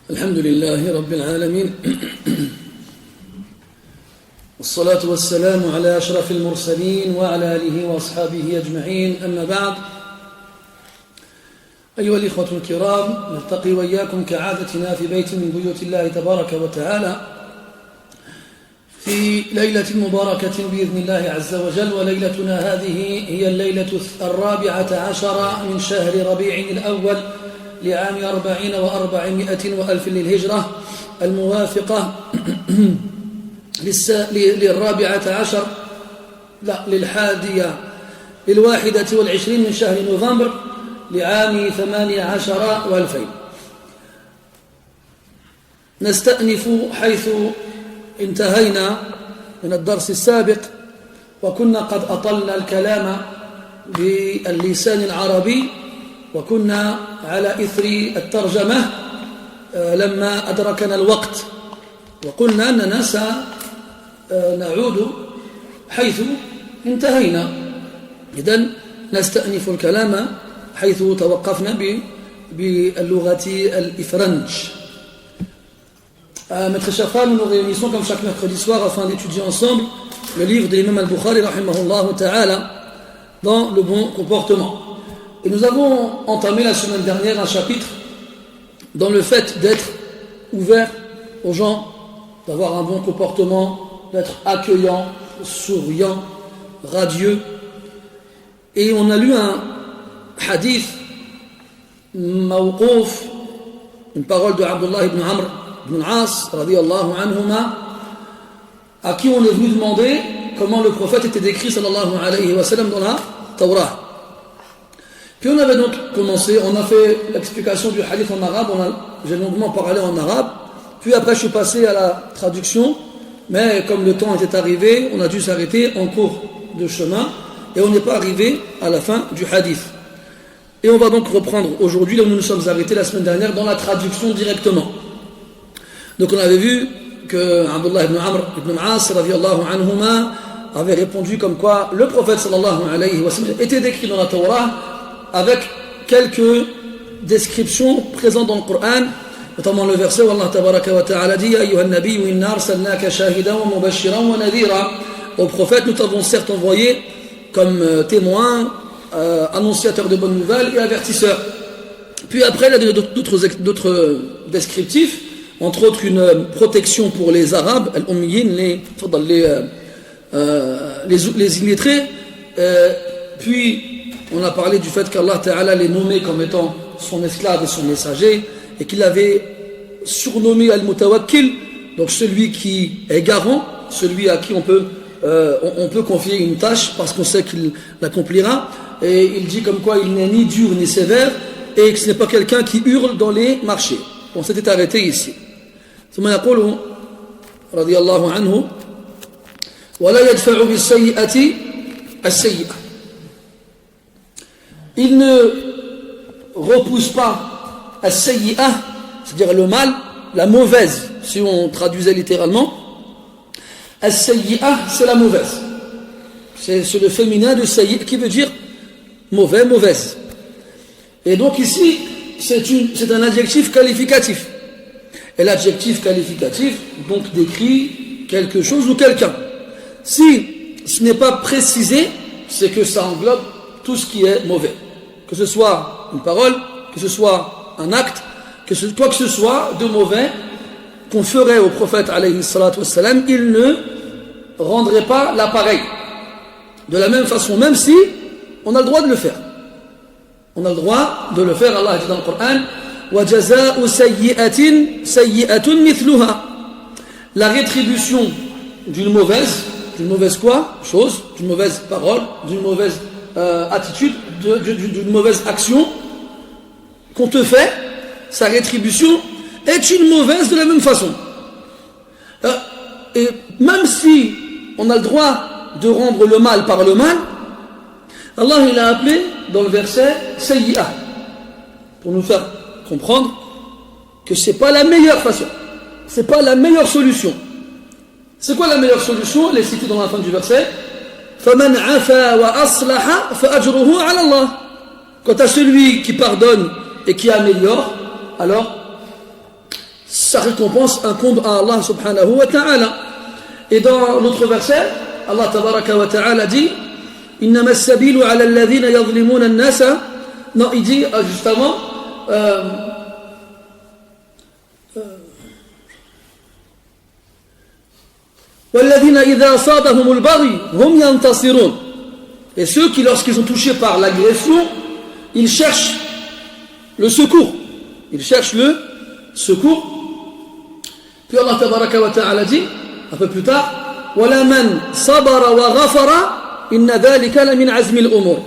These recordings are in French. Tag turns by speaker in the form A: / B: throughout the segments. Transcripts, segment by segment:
A: الحمد لله رب العالمين والصلاة والسلام على أشرف المرسلين وعلى آله وأصحابه أجمعين أما بعد أيها الإخوة الكرام نلتقي وإياكم كعادتنا في بيت من بيوت الله تبارك وتعالى في ليلة مباركة بإذن الله عز وجل وليلتنا هذه هي الليلة 14 من شهر ربيع الأول لعام 40 و400 للهجرة الموافقة لل21 من شهر نوفمبر لعام 18 و2000. نستأنف حيث انتهينا من الدرس السابق وكنا قد أطلنا الكلام باللسان العربي وكنا على إثر الترجمة لما أدركنا الوقت وقلنا أننا سنعود حيث انتهينا. إذن نستأنف الكلام حيث توقفنا باللغة الإفرنج. Mes très chers frères, nous nous réunissons comme chaque mercredi soir afin d'étudier ensemble le livre de l'imam al-Bukhari rahimahullah ta'ala dans le bon comportement. Et nous avons entamé la semaine dernière un chapitre dans le fait d'être ouvert aux gens, d'avoir un bon comportement, d'être accueillant, souriant, radieux. Et on a lu un hadith mawqouf, une parole de Abdullah ibn Amr ibn al-As radiyallahu anhuma, à qui on est venu demander comment le prophète était décrit sallallahu alayhi wa sallam dans la Torah. Puis on avait donc commencé, on a fait l'explication du hadith en arabe, j'ai longuement parlé en arabe, puis après je suis passé à la traduction, mais comme le temps était arrivé, on a dû s'arrêter en cours de chemin, et on n'est pas arrivé à la fin du hadith. Et on va donc reprendre aujourd'hui, là où nous nous sommes arrêtés la semaine dernière, dans la traduction directement. Donc on avait vu que Abdullah ibn Amr ibn al-As radiyallahu anhuma avait répondu comme quoi le prophète sallallahu alayhi wa sallam était décrit dans la Torah avec quelques descriptions présentes dans le Coran, notamment le verset où Allah tabaraka wa ta'ala dit ayyuhan nabiyyu inna arsalnaka shahidan wa mubashiran wa nadhira. Au prophète nous t'avons certes envoyé comme témoin, annonciateur de bonnes nouvelles et avertisseur. Puis après il y a d'autres descriptifs, entre autres une protection pour les Arabes, al-Ummiyin, les illettrés, puis on a parlé du fait qu'Allah Ta'ala les nommait comme étant son esclave et son messager, et qu'il avait surnommé Al-Mutawakkil, donc celui qui est garant, celui à qui on peut confier une tâche parce qu'on sait qu'il l'accomplira, et il dit comme quoi il n'est ni dur ni sévère, et que ce n'est pas quelqu'un qui hurle dans les marchés. On s'était arrêté ici. ثم يقول رضي الله عنه ولا يدفع بالسيئة السيئة. Il ne repousse pas as-sayyi'ah, c'est-à-dire le mal, la mauvaise, si on traduisait littéralement. As-sayyi'ah, c'est la mauvaise. C'est le féminin de sayyi' qui veut dire mauvais, mauvaise. Et donc ici, c'est un adjectif qualificatif. Et l'adjectif qualificatif, donc, décrit quelque chose ou quelqu'un. Si ce n'est pas précisé, c'est que ça englobe tout ce qui est mauvais. Que ce soit une parole, que ce soit un acte, quoi que ce soit de mauvais qu'on ferait au prophète alayhi salatu wassalam, il ne rendrait pas l'appareil. De la même façon, même si on a le droit de le faire. On a le droit de le faire. Allah dit dans le Coran وَجَزَاءُ سَيِّئَةٍ سَيِّئَةٌ مِثْلُهَا. La rétribution d'une mauvaise quoi? Chose, d'une mauvaise parole, d'une mauvaise attitude, d'une mauvaise action qu'on te fait, sa rétribution est une mauvaise de la même façon. Et même si on a le droit de rendre le mal par le mal, Allah il a appelé dans le verset sayyi'ah pour nous faire comprendre que c'est pas la meilleure façon, c'est pas la meilleure solution. C'est quoi la meilleure solution? Elle est citée dans la fin du verset. فَمَنْ عَفَا وَأَصْلَحَ فَأَجْرُهُ عَلَى اللَّهِ. Quant à celui qui pardonne et qui améliore, alors sa récompense incombe à Allah subhanahu wa ta'ala. Et dans l'autre verset, Allah tabaraka wa ta'ala dit Innama as-sabilu ala alladhina yadhlimuna an-nasa. Non, il dit justement وَالَّذِينَ إِذَا أَصَابَهُمُ الْبَغْيُ هُمْ يَنْتَصِرُونَ. Et ceux qui, lorsqu'ils sont touchés par l'agression, ils cherchent le secours. Ils cherchent le secours. Puis Allah tabaraka wa ta'ala dit, un peu plus tard, وَلَمَنْ صَبَرَ وَغَفَرَ إِنَّ ذَلِكَ لَمِنْ عَزْمِ الْأُمُورِ.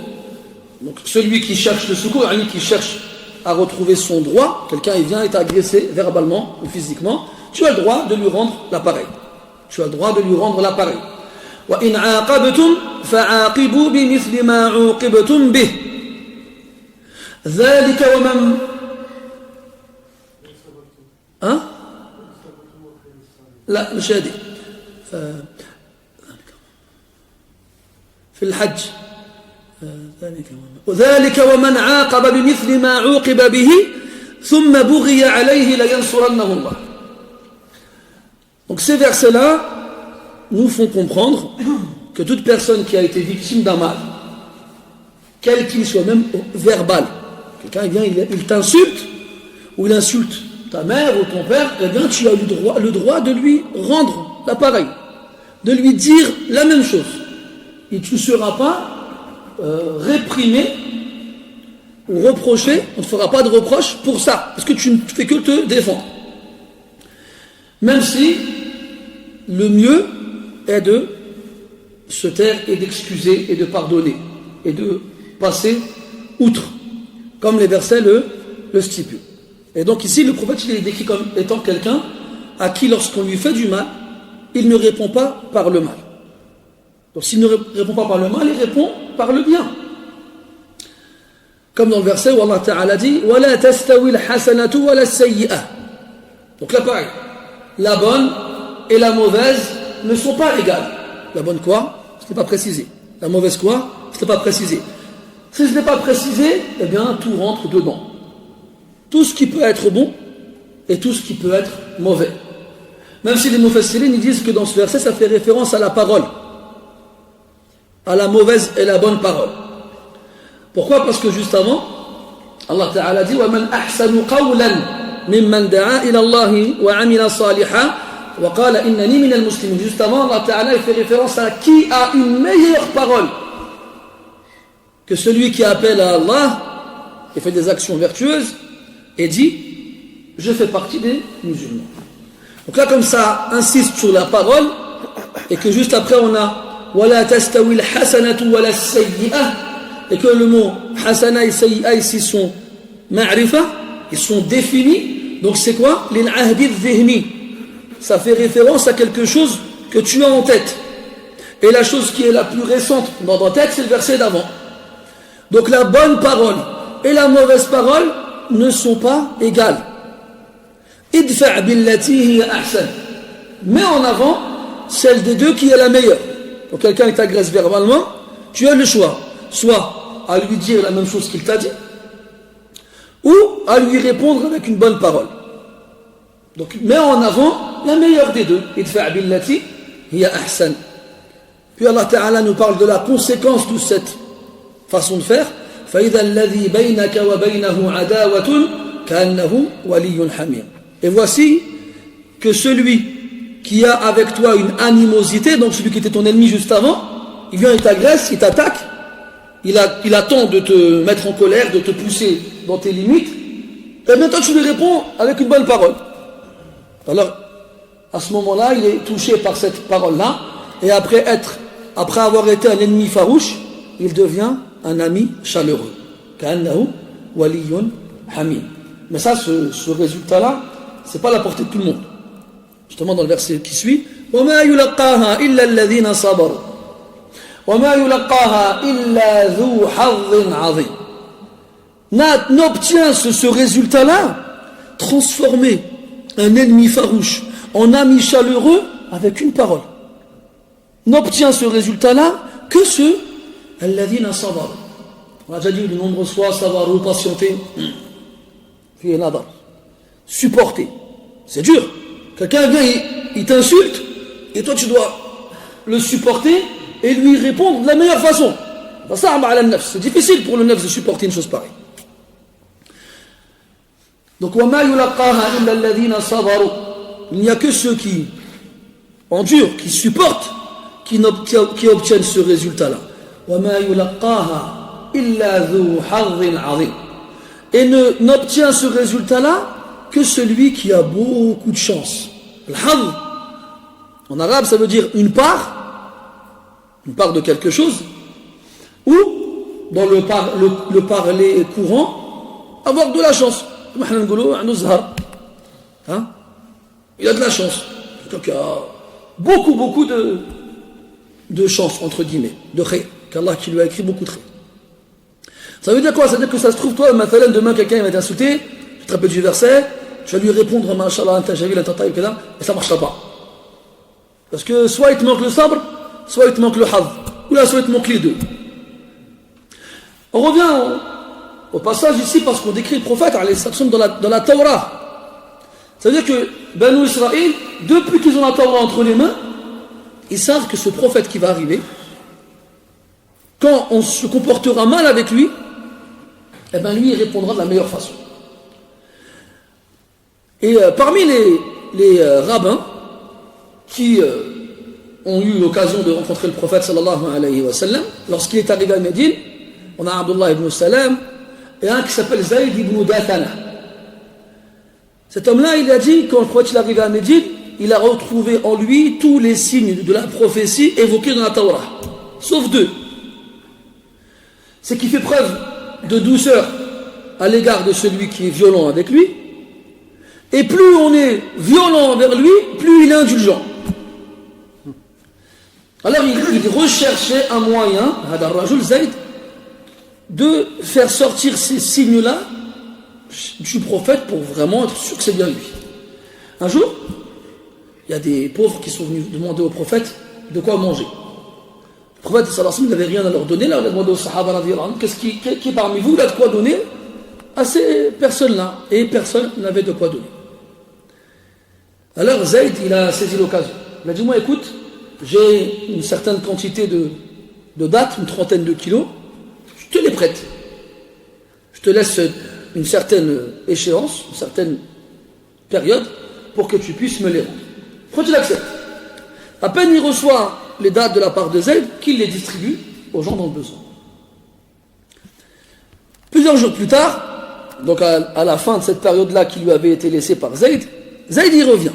A: Donc celui qui cherche le secours, qui cherche à retrouver son droit, quelqu'un il vient et t'a agressé verbalement ou physiquement, tu as le droit de lui rendre l'appareil. Tu as le droit de lui rendre l'appareil. وَإِنْ عَاقَبْتُمْ فَعَاقِبُوا بِمِثْلِ مَا عُوقِبْتُمْ بِهِ ذَلِكَ وَمَنْ لا مش هذه في الحج وذلك ومن عاقب بمثل ما عوقب به ثم بغي عليه لينصرنه الله. Donc ces versets-là nous font comprendre que toute personne qui a été victime d'un mal, quel qu'il soit, même verbal, quelqu'un vient, il t'insulte ou il insulte ta mère ou ton père, eh bien tu as le droit de lui rendre l'appareil, de lui dire la même chose. Et tu ne seras pas réprimé ou reproché, on ne te fera pas de reproche pour ça, parce que tu ne fais que te défendre. Même si le mieux est de se taire et d'excuser et de pardonner et de passer outre, comme les versets le stipulent. Et donc ici, le prophète il est décrit comme étant quelqu'un à qui, lorsqu'on lui fait du mal, il ne répond pas par le mal. Donc s'il ne répond pas par le mal, il répond par le bien. Comme dans le verset où Allah Ta'ala dit وَلَا تَسْتَوِي الْحَسَنَةُ وَلَا السَّيِّئَةُ. Donc là pareil, la bonne et la mauvaise ne sont pas égales. La bonne quoi? Ce n'est pas précisé. La mauvaise quoi? Ce n'est pas précisé. Si ce n'est pas précisé, eh bien tout rentre dedans. Tout ce qui peut être bon et tout ce qui peut être mauvais. Même si les mufassirines disent que dans ce verset, ça fait référence à la parole, à la mauvaise et la bonne parole. Pourquoi? Parce que juste avant, Allah Ta'ala dit وَمَنْ أَحْسَنُ قَوْلًا مِمَّنْ دَعَا إِلَى اللَّهِ وَعَمِلَ صَالِحًا وَقَالَ إِنَّنِي مِنَ الْمُسْلِمِينَ. Juste avant, Allah Ta'ala fait référence à qui a une meilleure parole que celui qui appelle à Allah et fait des actions vertueuses et dit je fais partie des musulmans. Donc là comme ça insiste sur la parole et que juste après on a وَلَا تَسْتَوِي الْحَسَنَةُ وَلَا السَّيِّئَةُ et que le mot hasana et sayyi'a ici sont ma'rifa, ils sont définis. Donc c'est quoi? Lil-ahdi dhihni. Ça fait référence à quelque chose que tu as en tête. Et la chose qui est la plus récente dans ta tête, c'est le verset d'avant. Donc la bonne parole et la mauvaise parole ne sont pas égales. Idfa' billati hiya ahsan. Mets en avant celle des deux qui est la meilleure. Donc quelqu'un qui t'agresse verbalement, tu as le choix. Soit à lui dire la même chose qu'il t'a dit, ou à lui répondre avec une bonne parole. Donc mets en avant la meilleure des deux. Idfa' billati hiya ahsan. Puis Allah Ta'ala nous parle de la conséquence de cette façon de faire. فَإِذَا الَّذِي بَيْنَكَ وَبَيْنَهُ عَدَاوَةٌ كَأَنَّهُ وَلِيٌّ حَمِيمٌ. Et voici que celui qui a avec toi une animosité, donc celui qui était ton ennemi juste avant, il vient, il t'agresse, il t'attaque, il attend de te mettre en colère, de te pousser dans tes limites, et bien toi tu lui réponds avec une bonne parole. Alors, à ce moment-là, il est touché par cette parole-là, et après avoir été un ennemi farouche, il devient un ami chaleureux. Ka'annahu waliyyun hamim. Mais ça, ce résultat-là, c'est pas la portée de tout le monde. Justement, dans le verset qui suit, وَمَا يُلَقَّاهَا إِلَّا الَّذِينَ صَبَرُوا وَمَا يُلَقَّاهَا إِلَّا ذُو حَظٍّ عَظِيمٍ. N'obtient ce résultat-là, transformer un ennemi farouche en ami chaleureux avec une parole. N'obtient ce résultat-là que ceux الذين صبروا. On a déjà dit de nombreuses fois savoir patienter, supporter. C'est dur. Quelqu'un vient, il t'insulte, et toi tu dois le supporter et lui répondre de la meilleure façon. C'est difficile pour le nefs de supporter une chose pareille. Donc, il n'y a que ceux qui endurent, qui supportent, qui obtiennent ce résultat-là. Et n'obtient ce résultat-là que celui qui a beaucoup de chance. Al-hadh, en arabe, ça veut dire une part de quelque chose, ou, dans le parler courant, avoir de la chance. Hein? Il a de la chance. Donc, il y a beaucoup de chance, entre guillemets, de khayr, qu'Allah qui lui a écrit beaucoup de khayr. Ça veut dire quoi? Ça veut dire que ça se trouve, toi, demain, quelqu'un va t'insulter, tu te rappelles du verset, tu vas lui répondre, Masha'Allah, anta jamil, anta tayyib, et ça ne marchera pas. Parce que soit il te manque le sabre, soit il te manque le hadh, ou là, soit il te manque les deux. On revient au passage ici parce qu'on décrit le prophète dans la Torah. Ça veut dire que Banu Israël, depuis qu'ils ont la Torah entre les mains, ils savent que ce prophète qui va arriver, quand on se comportera mal avec lui, eh bien lui il répondra de la meilleure façon. Et parmi les rabbins qui ont eu l'occasion de rencontrer le prophète sallallahu alayhi wa sallam, lorsqu'il est arrivé à Médine, on a Abdullah ibn Salam et un qui s'appelle Zayd ibn Dathana. Cet homme-là, il a dit, quand le prophète est arrivé à Médine, il a retrouvé en lui tous les signes de la prophétie évoqués dans la Torah, sauf deux. C'est qu'il fait preuve de douceur à l'égard de celui qui est violent avec lui, et plus on est violent envers lui, plus il est indulgent. Alors il recherchait un moyen, Hadar Rajul Zayd, de faire sortir ces signes-là du prophète pour vraiment être sûr que c'est bien lui. Un jour, il y a des pauvres qui sont venus demander au prophète de quoi manger. Le prophète sallallahu alayhi wa sallam n'avait rien à leur donner, là il a demandé aux sahaba radiyallahu anhum, qui parmi vous il a de quoi donner à ces personnes-là, et personne n'avait de quoi donner. Alors Zayd, il a saisi l'occasion. Il a dit, moi écoute, j'ai une certaine quantité de dattes, une 30aine de kilos, je te les prête. Je te laisse une certaine échéance, une certaine période, pour que tu puisses me les rendre. Pourquoi tu l'acceptes? À peine il reçoit les dates de la part de Zayd, qu'il les distribue aux gens dans le besoin. Plusieurs jours plus tard, donc à la fin de cette période-là qui lui avait été laissée par Zayd, Zayd y revient.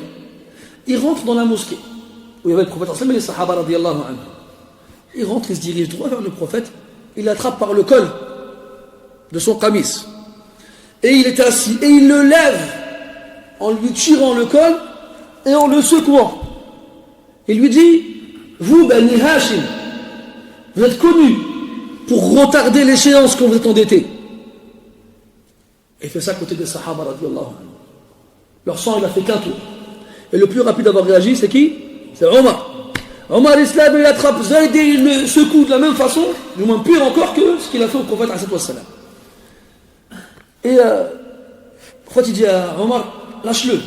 A: Il rentre dans la mosquée, où il y avait le prophète et les sahaba radiyallahu anhu. Il rentre, il se dirige droit vers le prophète, il l'attrape par le col de son qamis. Et il est assis, et il le lève en lui tirant le col et en le secouant. Il lui dit, vous, Bani Hashim, vous êtes connus pour retarder l'échéance quand vous êtes endettés. Et il fait ça à côté des sahaba radiyallahu anhu. Leur sang, il a fait qu'un tour. Et le plus rapide à avoir réagi, c'est qui? C'est Omar. Omar Islam, il attrape Zayd et il le secoue de la même façon, du moins pire encore que ce qu'il a fait au prophète alayhi salam. Et le prophète il dit à Omar, lâche-le.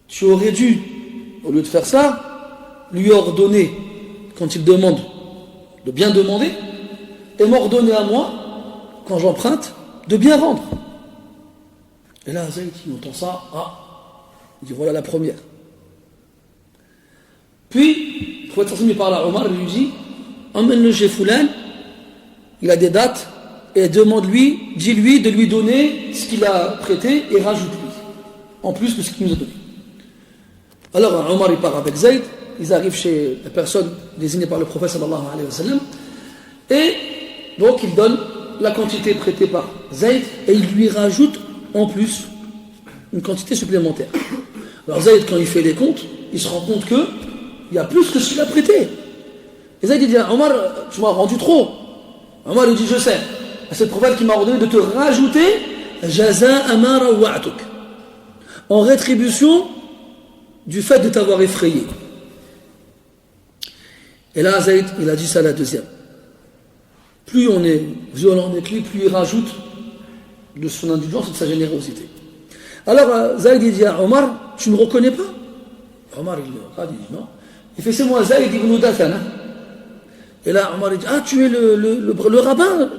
A: Tu aurais dû, au lieu de faire ça, lui ordonner, quand il demande, de bien demander, et m'ordonner à moi, quand j'emprunte, de bien rendre. Et là, Zayd, il entend ça, il dit voilà la première. Puis, le prophète il parle à Omar, il lui dit, emmène-le chez Foulan, il a des dates, et demande-lui, dis-lui de lui donner ce qu'il a prêté et rajoute-lui, en plus de ce qu'il nous a donné. Alors, Omar il part avec Zayd, ils arrivent chez la personne désignée par le prophète sallallahu alayhi wa sallam, et donc il donne la quantité prêtée par Zayd, et il lui rajoute en plus une quantité supplémentaire. Alors Zayd, quand il fait les comptes, il se rend compte qu'il y a plus que ce qu'il a prêté. Et Zayd il dit, Omar, tu m'as rendu trop. Omar il dit, je sais. C'est le prophète qui m'a ordonné de te rajouter jaza ma rawa'tuk, en rétribution du fait de t'avoir effrayé. Et là Zayd, il a dit ça la deuxième. Plus on est violent avec lui, plus il rajoute de son indulgence et de sa générosité. Alors Zayd dit à Omar, tu ne me reconnais pas? Omar il regarde, il dit non. Il fait, c'est moi Zayd ibn Dathana. Et là Omar il dit, ah tu es le rabbin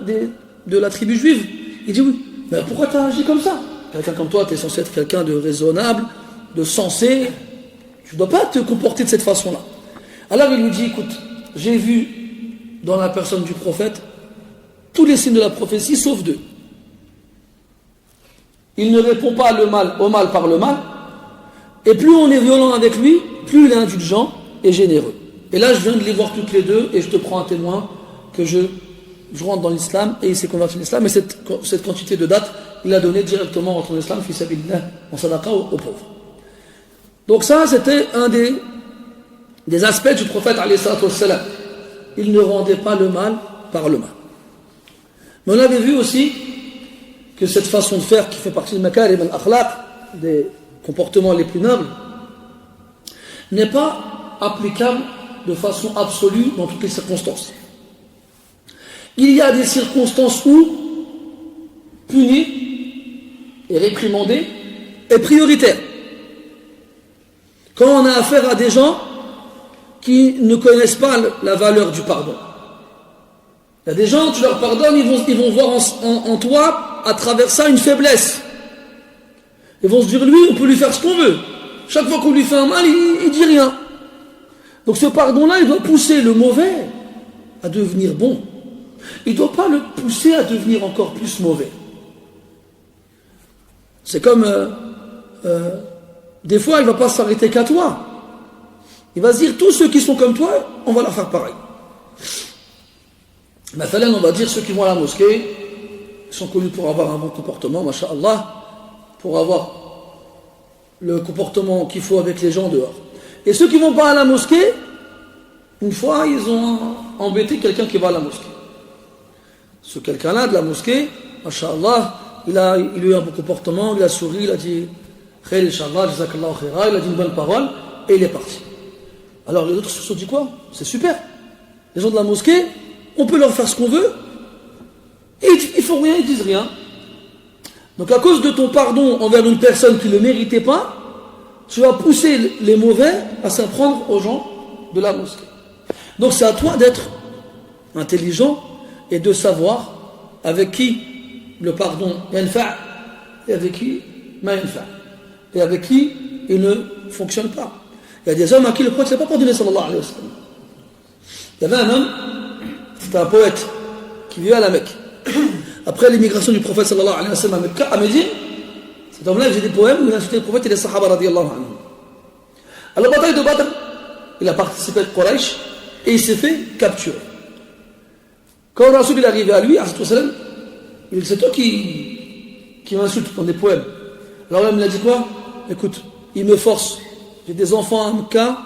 A: de la tribu juive? Il dit oui. Mais pourquoi tu as agi comme ça? Quelqu'un comme toi, tu es censé être quelqu'un de raisonnable, de sensé. Tu ne dois pas te comporter de cette façon-là. Alors il lui dit, écoute, j'ai vu dans la personne du prophète tous les signes de la prophétie sauf deux. Il ne répond pas au mal par le mal, et plus on est violent avec lui, plus il est indulgent et généreux. Et là je viens de les voir toutes les deux, et je te prends un témoin que je rentre dans l'islam, et il s'est converti à l'islam, et cette quantité de dates, il a donné directement entre l'islam, fi sabilillah, en sadaqa aux pauvres. Donc ça, c'était un des aspects du prophète alayhi salatu wassalam. Il ne rendait pas le mal par le mal. Mais on avait vu aussi que cette façon de faire, qui fait partie de makarim al-akhlaq, des comportements les plus nobles, n'est pas applicable de façon absolue dans toutes les circonstances. Il y a des circonstances où punir et réprimander est prioritaire. Quand on a affaire à des gens qui ne connaissent pas la valeur du pardon. Il y a des gens, tu leur pardonnes, ils vont voir en toi, à travers ça, une faiblesse. Ils vont se dire, lui, on peut lui faire ce qu'on veut. Chaque fois qu'on lui fait un mal, il dit rien. Donc ce pardon-là, il doit pousser le mauvais à devenir bon. Il ne doit pas le pousser à devenir encore plus mauvais. C'est comme... des fois, il ne va pas s'arrêter qu'à toi. Il va se dire, tous ceux qui sont comme toi, on va leur faire pareil. Maintenant, on va dire, ceux qui vont à la mosquée, ils sont connus pour avoir un bon comportement, masha'Allah, pour avoir le comportement qu'il faut avec les gens dehors. Et ceux qui ne vont pas à la mosquée, une fois, ils ont embêté quelqu'un qui va à la mosquée. Ce quelqu'un-là de la mosquée, masha'Allah, il a eu un bon comportement, il a souri, il a dit Khair inshallah, jazakallahu khaira, il a dit une bonne parole et il est parti. Alors les autres se sont dit quoi? C'est super. Les gens de la mosquée, on peut leur faire ce qu'on veut et ils font rien, ils disent rien. Donc à cause de ton pardon envers une personne qui ne le méritait pas, tu vas pousser les mauvais à s'en prendre aux gens de la mosquée. Donc c'est à toi d'être intelligent et de savoir avec qui le pardon yanfa' et avec qui ma yanfa'. Et avec qui il ne fonctionne pas. Il y a des hommes à qui le prophète ne s'est pas pardonné, sallallahu alayhi wa sallam. Il y avait un homme, c'était un poète, qui vivait à la Mecque. Après l'immigration du prophète, sallallahu alayhi wa sallam, à Médine, cet homme-là faisait des poèmes où il insultait le prophète et les sahaba, radiyallahu anhum. À la bataille de Badr, il a participé à Quraysh et il s'est fait capturer. Quand Rasoul est arrivé à lui, il dit, c'est toi qui m'insulte dans des poèmes. Alors là, il m'a dit quoi? Écoute, ils me forcent. J'ai des enfants à Mecca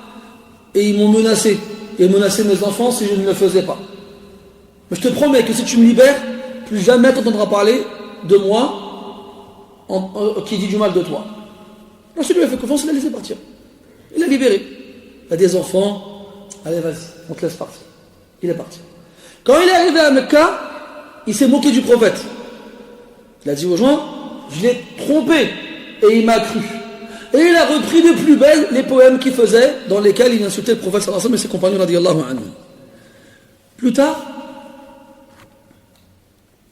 A: et ils m'ont menacé. Ils menaçaient mes enfants si je ne le faisais pas. Mais je te promets que si tu me libères, plus jamais tu entendras parler de moi qui dit du mal de toi. Ensuite, il lui a fait confiance, il l'a laissé partir. Il l'a libéré. Il a des enfants. Allez, vas-y, on te laisse partir. Il est parti. Quand il est arrivé à Mecca, il s'est moqué du prophète. Il a dit aux gens, je l'ai trompé et il m'a cru. Et il a repris de plus belle les poèmes qu'il faisait dans lesquels il insultait le prophète sallallahu alayhi wa sallam et ses compagnons radiyallahu anhum. Plus tard,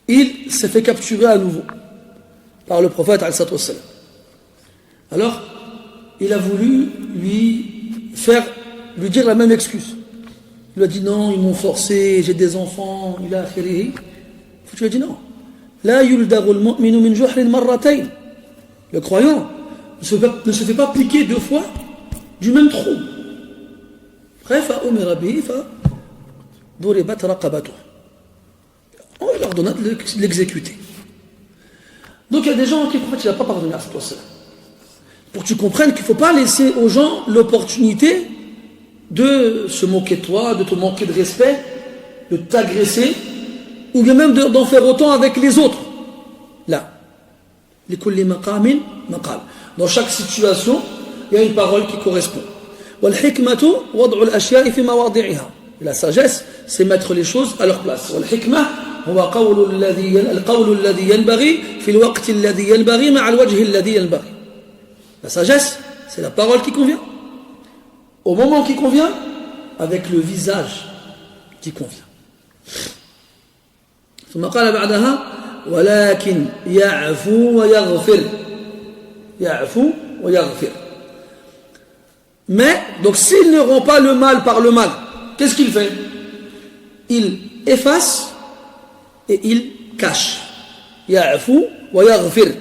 A: il s'est fait capturer à nouveau par le prophète sallallahu alayhi wa sallam. Alors, il a voulu lui dire la même excuse. Il lui a dit non, ils m'ont forcé, j'ai des enfants, il a akhirihi. Tu lui as dit non. La yuldarul mu'minu min juhrin marratayn. Le croyant ne se fait pas piquer deux fois du même trou. On leur donna de l'exécuter. Donc il y a des gens qui le prophète n'a pas pardonné à toi cela. Pour que tu comprennes qu'il ne faut pas laisser aux gens l'opportunité de se moquer de toi, de te manquer de respect, de t'agresser, ou bien même d'en faire autant avec les autres. Là. Dans chaque situation, il y a une parole qui correspond. La sagesse, c'est mettre les choses à leur place. La sagesse, c'est la parole qui convient, au moment qui convient, avec le visage qui convient. ثم قال بعدها ولكن يعفو ويغفر يعفو ويغفر. Mais, donc s'il ne rend pas le mal par le mal, qu'est-ce qu'il fait? Il efface et il cache. Ya'fu wa yaghfir.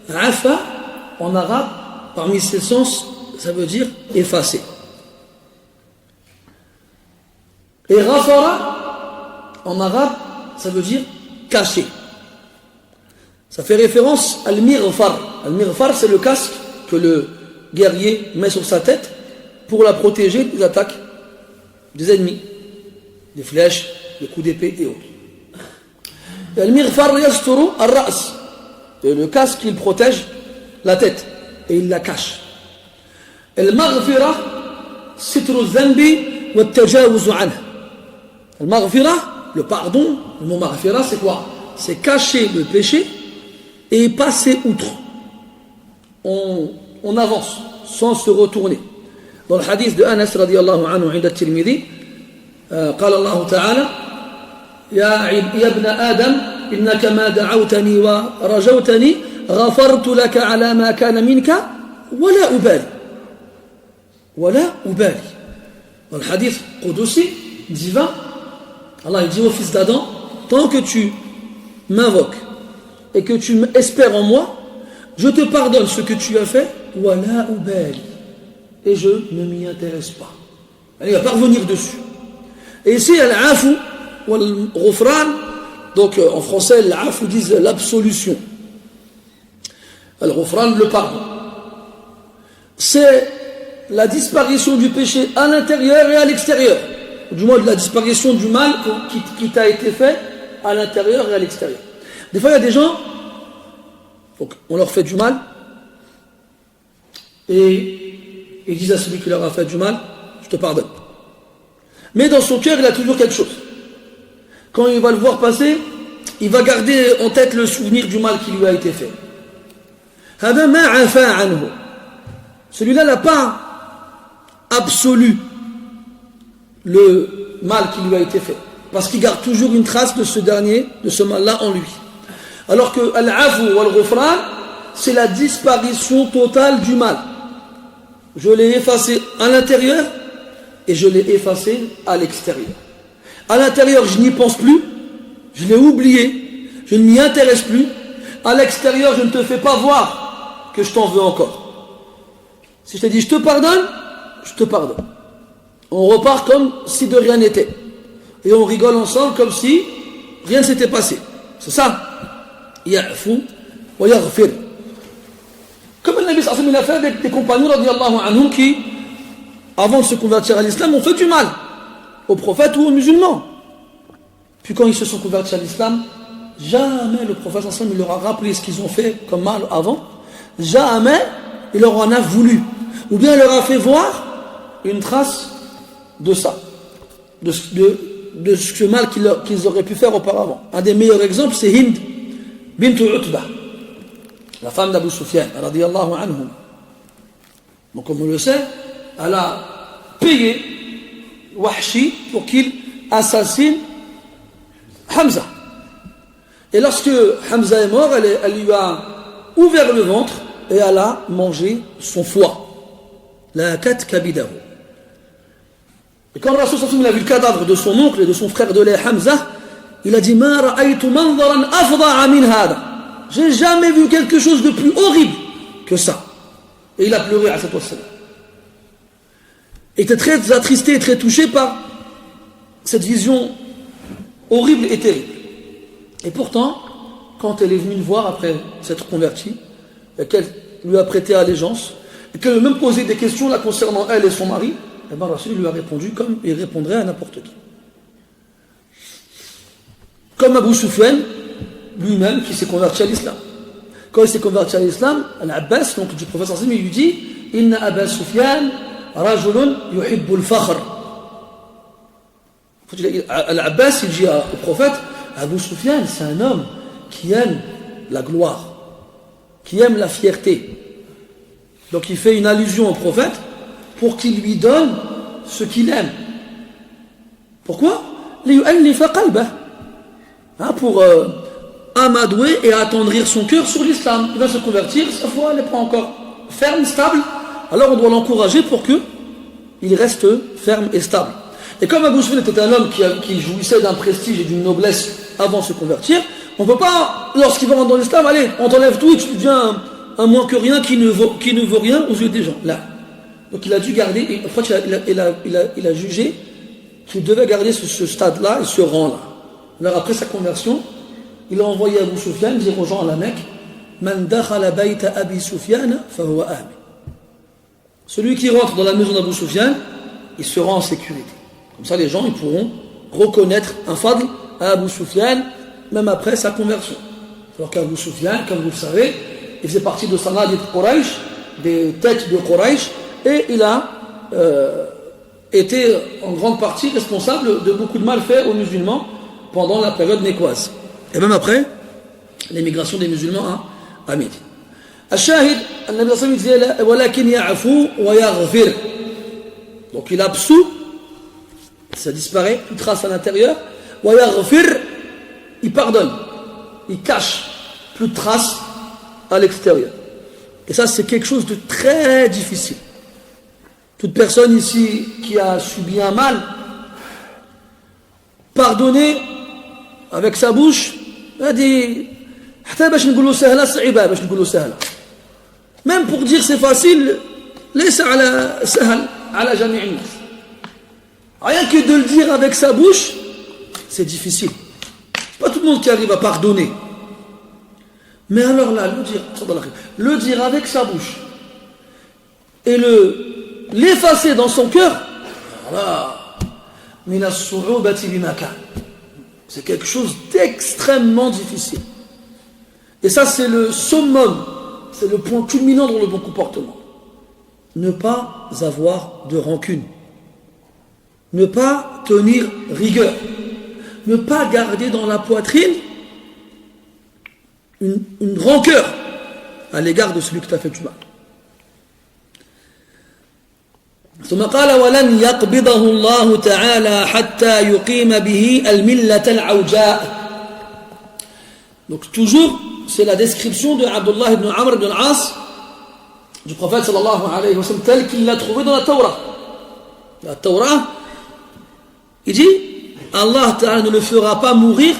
A: Afa, en arabe, parmi ses sens, ça veut dire effacer. Et ghafara, en arabe, ça veut dire cacher. Ça fait référence à al-mighfar. Al-mighfar, c'est le casque que le guerrier met sur sa tête pour la protéger des attaques des ennemis, des flèches, des coups d'épée et autres. Al-mighfar yasturu al-ra's. Le casque, il protège la tête et il la cache. Al-maghfira sitru al-dhanbi wa al-tajawuz anhu. Al-maghfira, le pardon, le mot maghfira, c'est quoi? C'est cacher le péché et passer outre. On avance sans se retourner. Dans le hadith de Anas radiyallahu anhu عند الترمذي قال الله تعالى يا ابن آدم إنك ما دعوتني ورجوتني غفرت لك على ما كان منك ولا أبالي. Dans le hadith Qudusi divin, Allah il dit au fils d'Adam, tant que tu m'invoques et que tu espères en moi, je te pardonne ce que tu as fait, wala ubali, et je ne m'y intéresse pas. Il va pas revenir dessus. Et ici, al-afu wal-ghufran, donc en français, al-afu disent l'absolution. Al-ghufran, le pardon. C'est la disparition du péché à l'intérieur et à l'extérieur. Du moins, de la disparition du mal qui t'a été fait à l'intérieur et à l'extérieur. Des fois, il y a des gens, donc, on leur fait du mal, et ils disent à celui qui leur a fait du mal, je te pardonne. Mais dans son cœur, il a toujours quelque chose. Quand il va le voir passer, il va garder en tête le souvenir du mal qui lui a été fait. Celui-là n'a pas absolu le mal qui lui a été fait, parce qu'il garde toujours une trace de ce dernier, de ce mal-là en lui. Alors que al-afu wal-ghufran, c'est la disparition totale du mal. Je l'ai effacé à l'intérieur et je l'ai effacé à l'extérieur. À l'intérieur, je n'y pense plus, je l'ai oublié, je ne m'y intéresse plus. À l'extérieur, je ne te fais pas voir que je t'en veux encore. Si je te dis je te pardonne, je te pardonne. On repart comme si de rien n'était. Et on rigole ensemble comme si rien ne s'était passé. C'est ça. Ya'fu wa yaghfir. Comme le Nabi sallallahu alayhi wa sallam a fait des compagnons radiyallahu anhum qui, avant de se convertir à l'islam, ont fait du mal aux prophètes ou aux musulmans. Puis quand ils se sont convertis à l'islam, jamais le prophète sallallahu alayhi wa sallam leur a rappelé ce qu'ils ont fait comme mal avant. Jamais il leur en a voulu. Ou bien il leur a fait voir une trace de ça, de ce mal qu'ils auraient pu faire auparavant. Un des meilleurs exemples, c'est Hind bint Utbah, la femme d'Abu Sufyan, radiyallahu anhum. Donc, comme on le sait, elle a payé Wahshi pour qu'il assassine Hamza. Et lorsque Hamza est mort, elle lui a ouvert le ventre et elle a mangé son foie. La kat kabidahu. Et quand le Rasul sallallahu alayhi wa sallam a vu le cadavre de son oncle et de son frère de lait Hamza, il a dit ma ra'aytu manzaran afda'a min hada. J'ai jamais vu quelque chose de plus horrible que ça. Et il a pleuré à cette wassalam. Il était très attristé et très touché par cette vision horrible et terrible. Et pourtant, quand elle est venue le voir après s'être convertie, et qu'elle lui a prêté allégeance, et qu'elle a même posé des questions là concernant elle et son mari, et bien Rasul lui a répondu comme il répondrait à n'importe qui. Comme Abu Sufyan lui-même qui s'est converti à l'islam. Quand il s'est converti à l'islam, Al-Abbas, donc du prophète sallallahu alayhi wa sallam, il lui dit Inna Aba Sufyan rajulun yuhibbu al-fakhr. Al-Abbas, il dit au prophète, Abu Sufyan, c'est un homme qui aime la gloire, qui aime la fierté. Donc il fait une allusion au prophète pour qu'il lui donne ce qu'il aime. Pourquoi? Pour amadouer et attendrir son cœur sur l'islam. Il va se convertir, sa foi n'est pas encore ferme, stable. Alors on doit l'encourager pour qu'il reste ferme et stable. Et comme Abu Sufyan était un homme qui jouissait d'un prestige et d'une noblesse avant de se convertir, on ne peut pas, lorsqu'il va rentrer dans l'islam, allez, on t'enlève tout et tu deviens un moins que rien qui ne vaut rien aux yeux des gens. Là. Donc il a dû garder, et en fait il a jugé qu'il devait garder ce stade-là et ce rang-là. Alors après sa conversion, il a envoyé Abu Sufyan dire aux gens à la Mecque, Man dakhala bayta Abi Sufyan fahuwa amin. Celui qui rentre dans la maison d'Abu Sufyan, il sera en sécurité. Comme ça, les gens ils pourront reconnaître un fadl à Abu Sufyan, même après sa conversion. Alors qu'Abu Sufyan, comme vous le savez, il faisait partie de Sanadid Quraysh, des têtes de Quraysh, et il a été en grande partie responsable de beaucoup de malfaits aux musulmans pendant la période mécoise. Et même après l'émigration des musulmans à Médine. Al-Shahid, Al-Nabi sallallahu alayhi wa sallam disait Walakin ya'afu wa yaghfir. Donc il absout, ça disparaît, plus de trace à l'intérieur. Wa yaghfir, il pardonne, il cache, plus de traces à l'extérieur. Et ça, c'est quelque chose de très difficile. Toute personne ici qui a subi un mal, pardonner avec sa bouche, a dit même pour dire c'est facile, rien que de le dire avec sa bouche, c'est difficile. C'est pas tout le monde qui arrive à pardonner. Mais alors là, le dire avec sa bouche et l'effacer dans son cœur, c'est quelque chose d'extrêmement difficile. Et ça, c'est le summum, c'est le point culminant dans le bon comportement. Ne pas avoir de rancune, ne pas tenir rigueur, ne pas garder dans la poitrine une rancœur à l'égard de celui qui t'a fait du mal. ثم قال ولن يقبضه الله تعالى حتى يقيم به الملة العوجاء. Donc toujours c'est la description de Abdullah ibn Amr ibn al-As du prophète sallallahu alayhi wa sallam tel qu'il l'a trouvé dans la Torah. La Torah, il dit Allah Ta'ala ne le fera pas mourir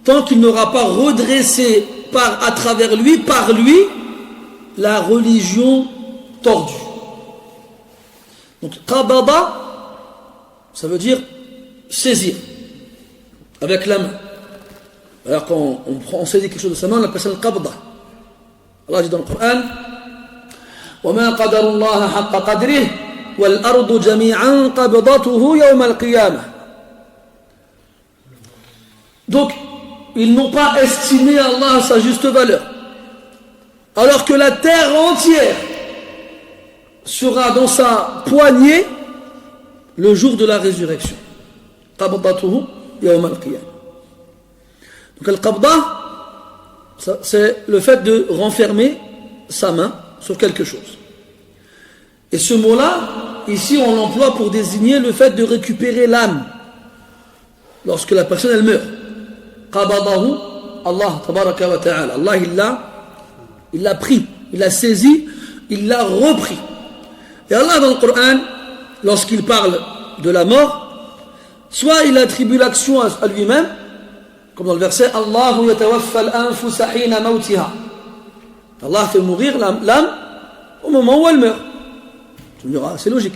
A: tant qu'il n'aura pas redressé à travers lui, par lui, la religion tordue. Donc, qabada, ça veut dire saisir, avec la main. Alors, quand on saisit quelque chose de sa main, on appelle ça le qabda. Allah dit dans le Coran, وَمَا قَدَرُ اللَّهَ حَقَّ قَدْرِهِ وَالْأَرْضُ جَمِيعًا قَبْضَتُهُ يَوْمَ الْقِيَامَةِ. Donc, ils n'ont pas estimé Allah à sa juste valeur. Alors que la terre entière sera dans sa poignée le jour de la résurrection. Qabdatuhu yawm al-qiyamah. Donc al-qabda, c'est le fait de renfermer sa main sur quelque chose. Et ce mot-là, ici on l'emploie pour désigner le fait de récupérer l'âme lorsque la personne elle meurt. Qabadahu Allah tabaraka wa ta'ala. Allah il l'a pris, il l'a saisi, il l'a repris. Et Allah dans le Coran, lorsqu'il parle de la mort, soit il attribue l'action à lui-même, comme dans le verset Allahu yatawaffa al-anfusa hina mawtiha. Allah fait mourir l'âme au moment où elle meurt. Tu me diras, c'est logique.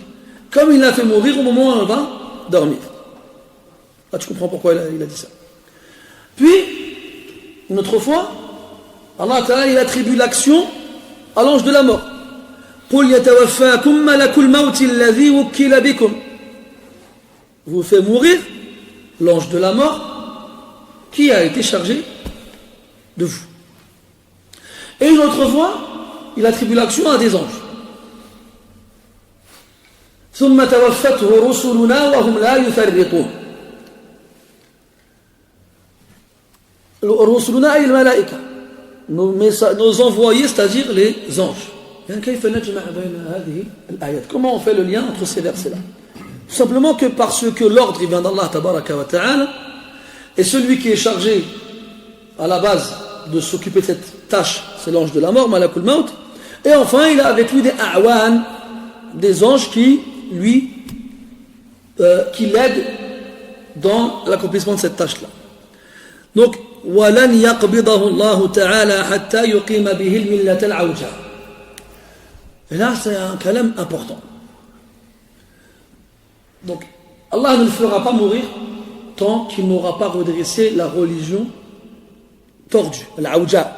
A: Comme il l'a fait mourir au moment où elle va dormir. Là tu comprends pourquoi il a dit ça. Puis, une autre fois, Allah Ta'ala il attribue l'action à l'ange de la mort. قُلْ يَتَوَفَّاكُمْ مَلَكُ الْمَوْتِ الَّذِي وُكِّلَ بِكُمْ. Vous fait mourir l'ange de la mort qui a été chargé de vous. Et une autre fois, il attribue l'action à des anges. ثُمَّ تَوَفَّتْهُ رُسُلُنَا وَهُمْ لَا يُفَرِّطُونَ. رُسُلُنَا أي الملائكة. Nos envoyés, c'est-à-dire les anges. Comment on fait le lien entre ces versets-là? Tout simplement que parce que l'ordre vient d'Allah tabaraka wa ta'ala, et celui qui est chargé à la base de s'occuper de cette tâche, c'est l'ange de la mort, Malakul Maut, et enfin il a avec lui des a'wan, des anges qui l'aident dans l'accomplissement de cette tâche-là. Donc, وَلَنْ يَقْبِضَهُ اللَّهُ تَعَالَى حَتَّى يُقِيمَ بِهِ الْمِلَّةَ الْعَوْجَةَ. Et là, c'est un kalam important. Donc, Allah ne le fera pas mourir tant qu'il n'aura pas redressé la religion tordue, l'Aouja.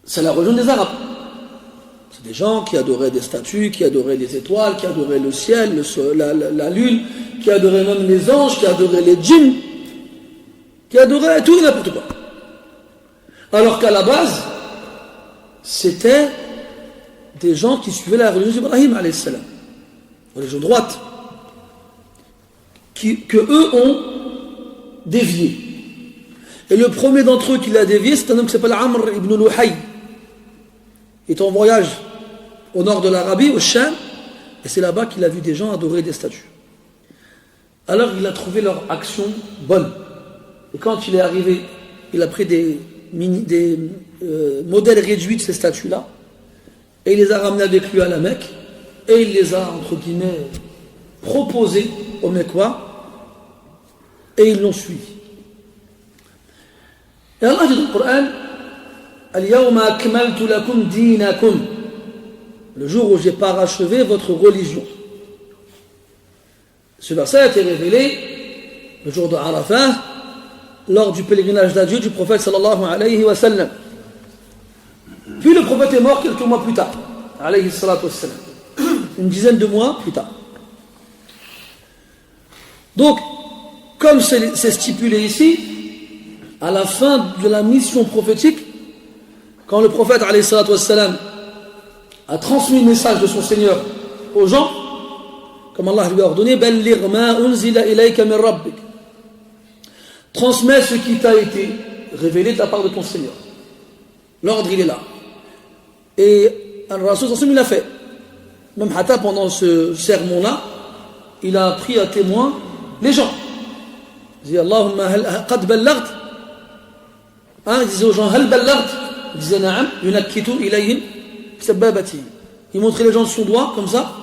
A: C'est la religion des Arabes. C'est des gens qui adoraient des statues, qui adoraient les étoiles, qui adoraient le ciel, la lune, qui adoraient même les anges, qui adoraient les djinns, qui adoraient tout et n'importe quoi. Alors qu'à la base, c'était des gens qui suivaient la religion d'Ibrahim alayhi salam, religion droite, que eux ont dévié. Et le premier d'entre eux qui l'a dévié, c'est un homme qui s'appelle Amr ibn Luhay. Il est en voyage au nord de l'Arabie, au Sham, et c'est là-bas qu'il a vu des gens adorer des statues. Alors il a trouvé leur action bonne. Et quand il est arrivé, il a pris des modèles réduits de ces statues-là, et il les a ramenés avec lui à la Mecque, et il les a, entre guillemets, proposés aux Mecquois, et ils l'ont suivi. Et Allah dit dans le Coran, Al-yawma akmaltu lakum dinakum, le jour où j'ai parachevé votre religion. Ce verset a été révélé le jour de Arafat, lors du pèlerinage d'adieu du prophète sallallahu alayhi wa sallam. Puis le prophète est mort quelques mois plus tard, alayhi salatu wa sallam, une dizaine de mois plus tard. Donc, comme c'est stipulé ici, à la fin de la mission prophétique, quand le prophète alayhi salatu wa sallam a transmis le message de son Seigneur aux gens, comme Allah lui a ordonné, Balligh ma unzila ilayka min rabbik, transmets ce qui t'a été révélé de la part de ton Seigneur. L'ordre, il est là. Et Al-Rasul, il l'a fait. Même Hatta, pendant ce sermon-là, il a pris à témoin les gens. Il dit Allahumma qad ballagt. Il disait aux gens Hal ballagt. Il disait Na'am, yunakkitu ilayhim sababati. Il montrait les gens de son doigt, comme ça,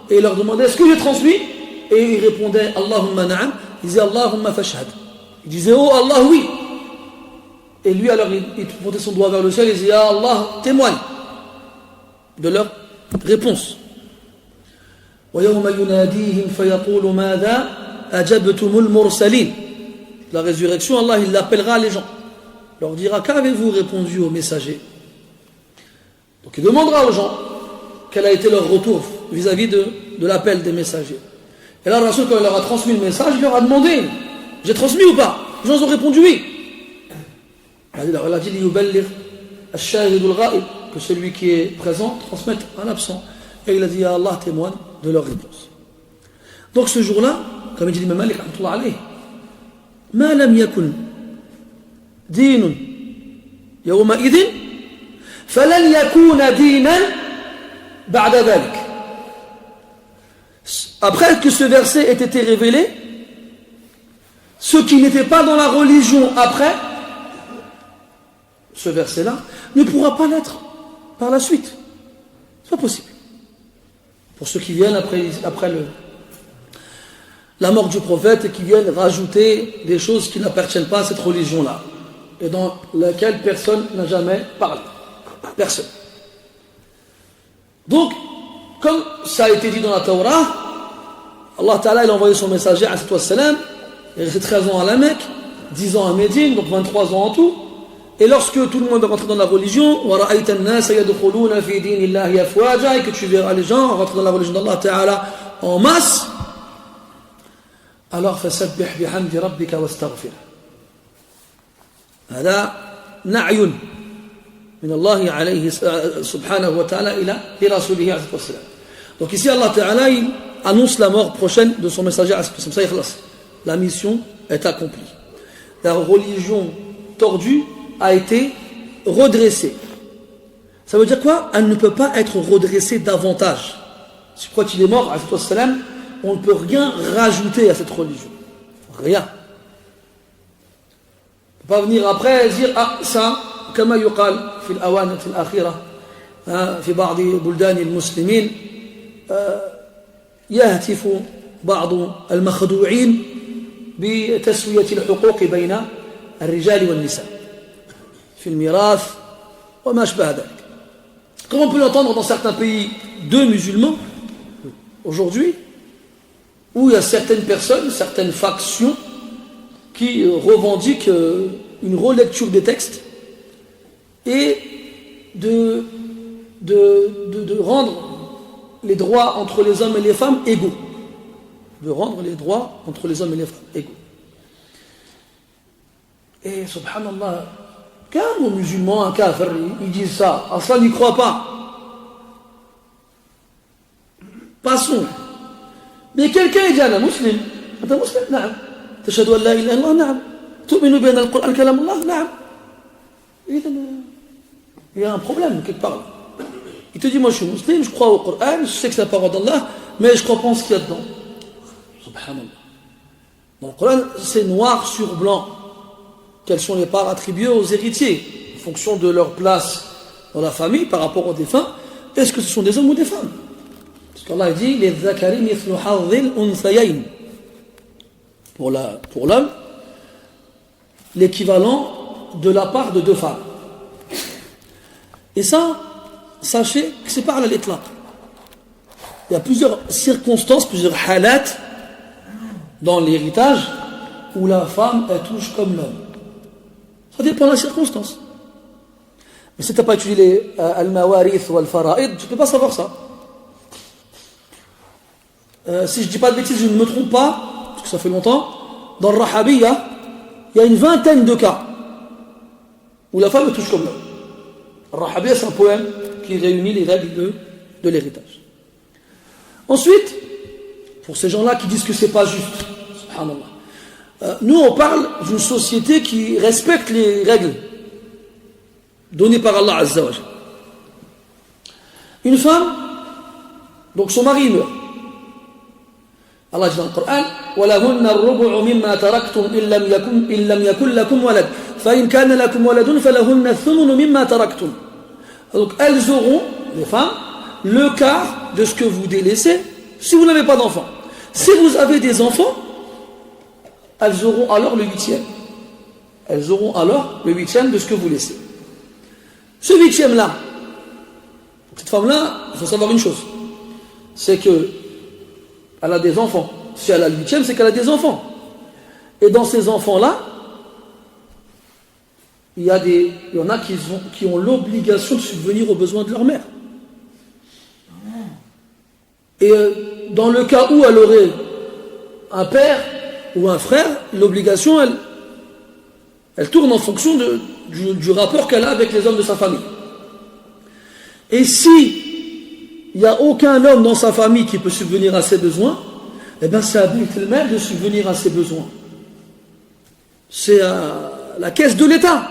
A: et il leur demandait est-ce que j'ai transmis? Et ils répondaient Allahumma Na'am. Il disait Allahumma fashhad. Il disait oh Allah, oui. Et lui, alors, il montait son doigt vers le ciel et il disait ah Allah, témoigne de leur réponse. وَيَوْمَ يُنَادِيهِمْ فَيَقُولُ مَاذَا أَجَبْتُمُ الْمُرْسَلِينَ. La résurrection, Allah, il l'appellera les gens. Il leur dira qu'avez-vous répondu aux messagers? Donc il demandera aux gens quel a été leur retour vis-à-vis de l'appel des messagers. Et là, Rasul, quand il leur a transmis le message, il leur a demandé j'ai transmis ou pas? Les gens ont répondu oui. Il a dit que celui qui est présent transmette à l'absent. Et il a dit Allah témoigne de leur réponse. Donc ce jour-là, comme il dit l'imam Malik ma lam yakun dinun yawma idhin falan yakuna dinan ba'da dhalik. Après que ce verset ait été révélé, ceux qui n'étaient pas dans la religion après ce verset-là ne pourra pas l'être par la suite. C'est pas possible. Pour ceux qui viennent après la mort du prophète et qui viennent rajouter des choses qui n'appartiennent pas à cette religion-là et dans laquelle personne n'a jamais parlé. Personne. Donc, comme ça a été dit dans la Torah, Allah Ta'ala il a envoyé son messager alayhi salam. Il est resté 13 ans à la Mecque, 10 ans à Médine, donc 23 ans en tout. Et lorsque tout le monde est rentré dans la religion, et que tu verras les gens rentrer dans la religion d'Allah Ta'ala en masse, alors fasabbih bihamdi rabbika wastaghfir. هذا نعي من الله عليه سبحانه وتعالى إلى رسوله عليه الصلاة والسلام. Donc ici Allah Ta'ala il annonce la mort prochaine de son messager عليه الصلاة والسلام. La mission est accomplie. La religion tordue a été redressée. Ça veut dire quoi? Elle ne peut pas être redressée davantage. C'est pourquoi il est mort, on ne peut rien rajouter à cette religion. Rien. On ne peut pas venir après et dire, ah, ça, كما يقال في الأوانة الأخيرة في بعض بلدان المسلمين يهتف بعض المخدوعين بتسوية الحقوق بين الرجال والنساء في الميراث وما أشبه ذلك. Comme on peut l'entendre dans certains pays de musulmans aujourd'hui, où il y a certaines personnes, certaines factions qui revendiquent une relecture des textes et de rendre les droits entre les hommes et les femmes égaux. De rendre les droits entre les hommes et les femmes égaux. Et subhanallah, quand un musulman, un kafir, ils disent ça, Allah n'y croit pas. Passons. Mais quelqu'un dit, أنا مسلم. أنت مسلم؟ نعم. تشهد أن لا إله إلا الله؟ نعم. تؤمن بأن القرآن كلام الله؟ نعم. إذا il y a un problème quelque part. Il te dit, moi je suis musulman, je crois au Coran, je sais que c'est la parole d'Allah, mais je ne crois pas en ce qu'il y a dedans. Subhanallah. Dans le Coran, c'est noir sur blanc. Quelles sont les parts attribuées aux héritiers, en fonction de leur place dans la famille par rapport aux défunts? Est-ce que ce sont des hommes ou des femmes? Parce qu'Allah dit, les zakari mithlu hadhil unthayayn. Pour l'homme, l'équivalent de la part de deux femmes. Et ça, sachez que c'est par l'itlaq. Il y a plusieurs circonstances, plusieurs halats dans l'héritage où la femme elle touche comme l'homme. Ça dépend de la circonstance. Mais si tu n'as pas étudié les al-mawarith ou al-fara'id, tu ne peux pas savoir ça. Si je ne dis pas de bêtises, je ne me trompe pas, parce que ça fait longtemps, dans le Rahabiyya, il y a une vingtaine de cas où la femme touche comme l'homme. Le Rahabiyya, c'est un poème qui réunit les règles de l'héritage. Ensuite, pour ces gens-là qui disent que c'est pas juste, subhanallah, nous on parle d'une société qui respecte les règles données par Allah Azza wa Jalla. Une femme, donc son mari meurt. Allah dit dans le Coran, وَلَهُنَّ الرُّبُعُ مِمَّا تَرَكْتُمْ إِن لَّمْ يَكُنْ لَكُمْ وَلَدٌ فَإِنْ كَانَ لَكُمْ وَلَدٌ فَلَهُنَّ الثُّمُنُ مِمَّا تَرَكْتُمْ. Donc elles auront, les femmes, le quart de ce que vous délaissez si vous n'avez pas d'enfants. Si vous avez des enfants, elles auront alors le huitième. Elles auront alors le huitième de ce que vous laissez. Ce huitième-là, cette femme-là, il faut savoir une chose, c'est que elle a des enfants. Si elle a le huitième, c'est qu'elle a des enfants. Et dans ces enfants-là, il y en a qui ont l'obligation de subvenir aux besoins de leur mère. Et dans le cas où elle aurait un père ou un frère, l'obligation, elle tourne en fonction du rapport qu'elle a avec les hommes de sa famille. Et si il n'y a aucun homme dans sa famille qui peut subvenir à ses besoins, eh bien c'est à Bayt al-Mal de subvenir à ses besoins. C'est à la caisse de l'État.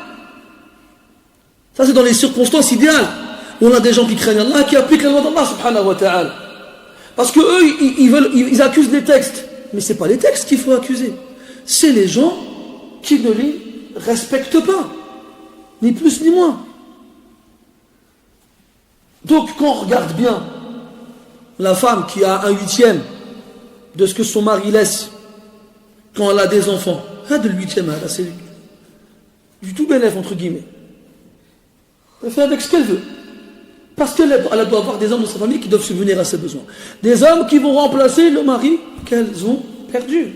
A: Ça c'est dans les circonstances idéales. On a des gens qui craignent Allah, qui appliquent la loi d'Allah subhanahu wa ta'ala. Parce que eux, ils accusent les textes. Mais ce n'est pas les textes qu'il faut accuser. C'est les gens qui ne les respectent pas. Ni plus ni moins. Donc quand on regarde bien la femme qui a un huitième de ce que son mari laisse quand elle a des enfants, de le huitième, c'est du tout bénéf entre guillemets. Elle fait avec ce qu'elle veut. Parce qu'elle doit avoir des hommes de sa famille qui doivent subvenir à ses besoins. Des hommes qui vont remplacer le mari qu'elles ont perdu.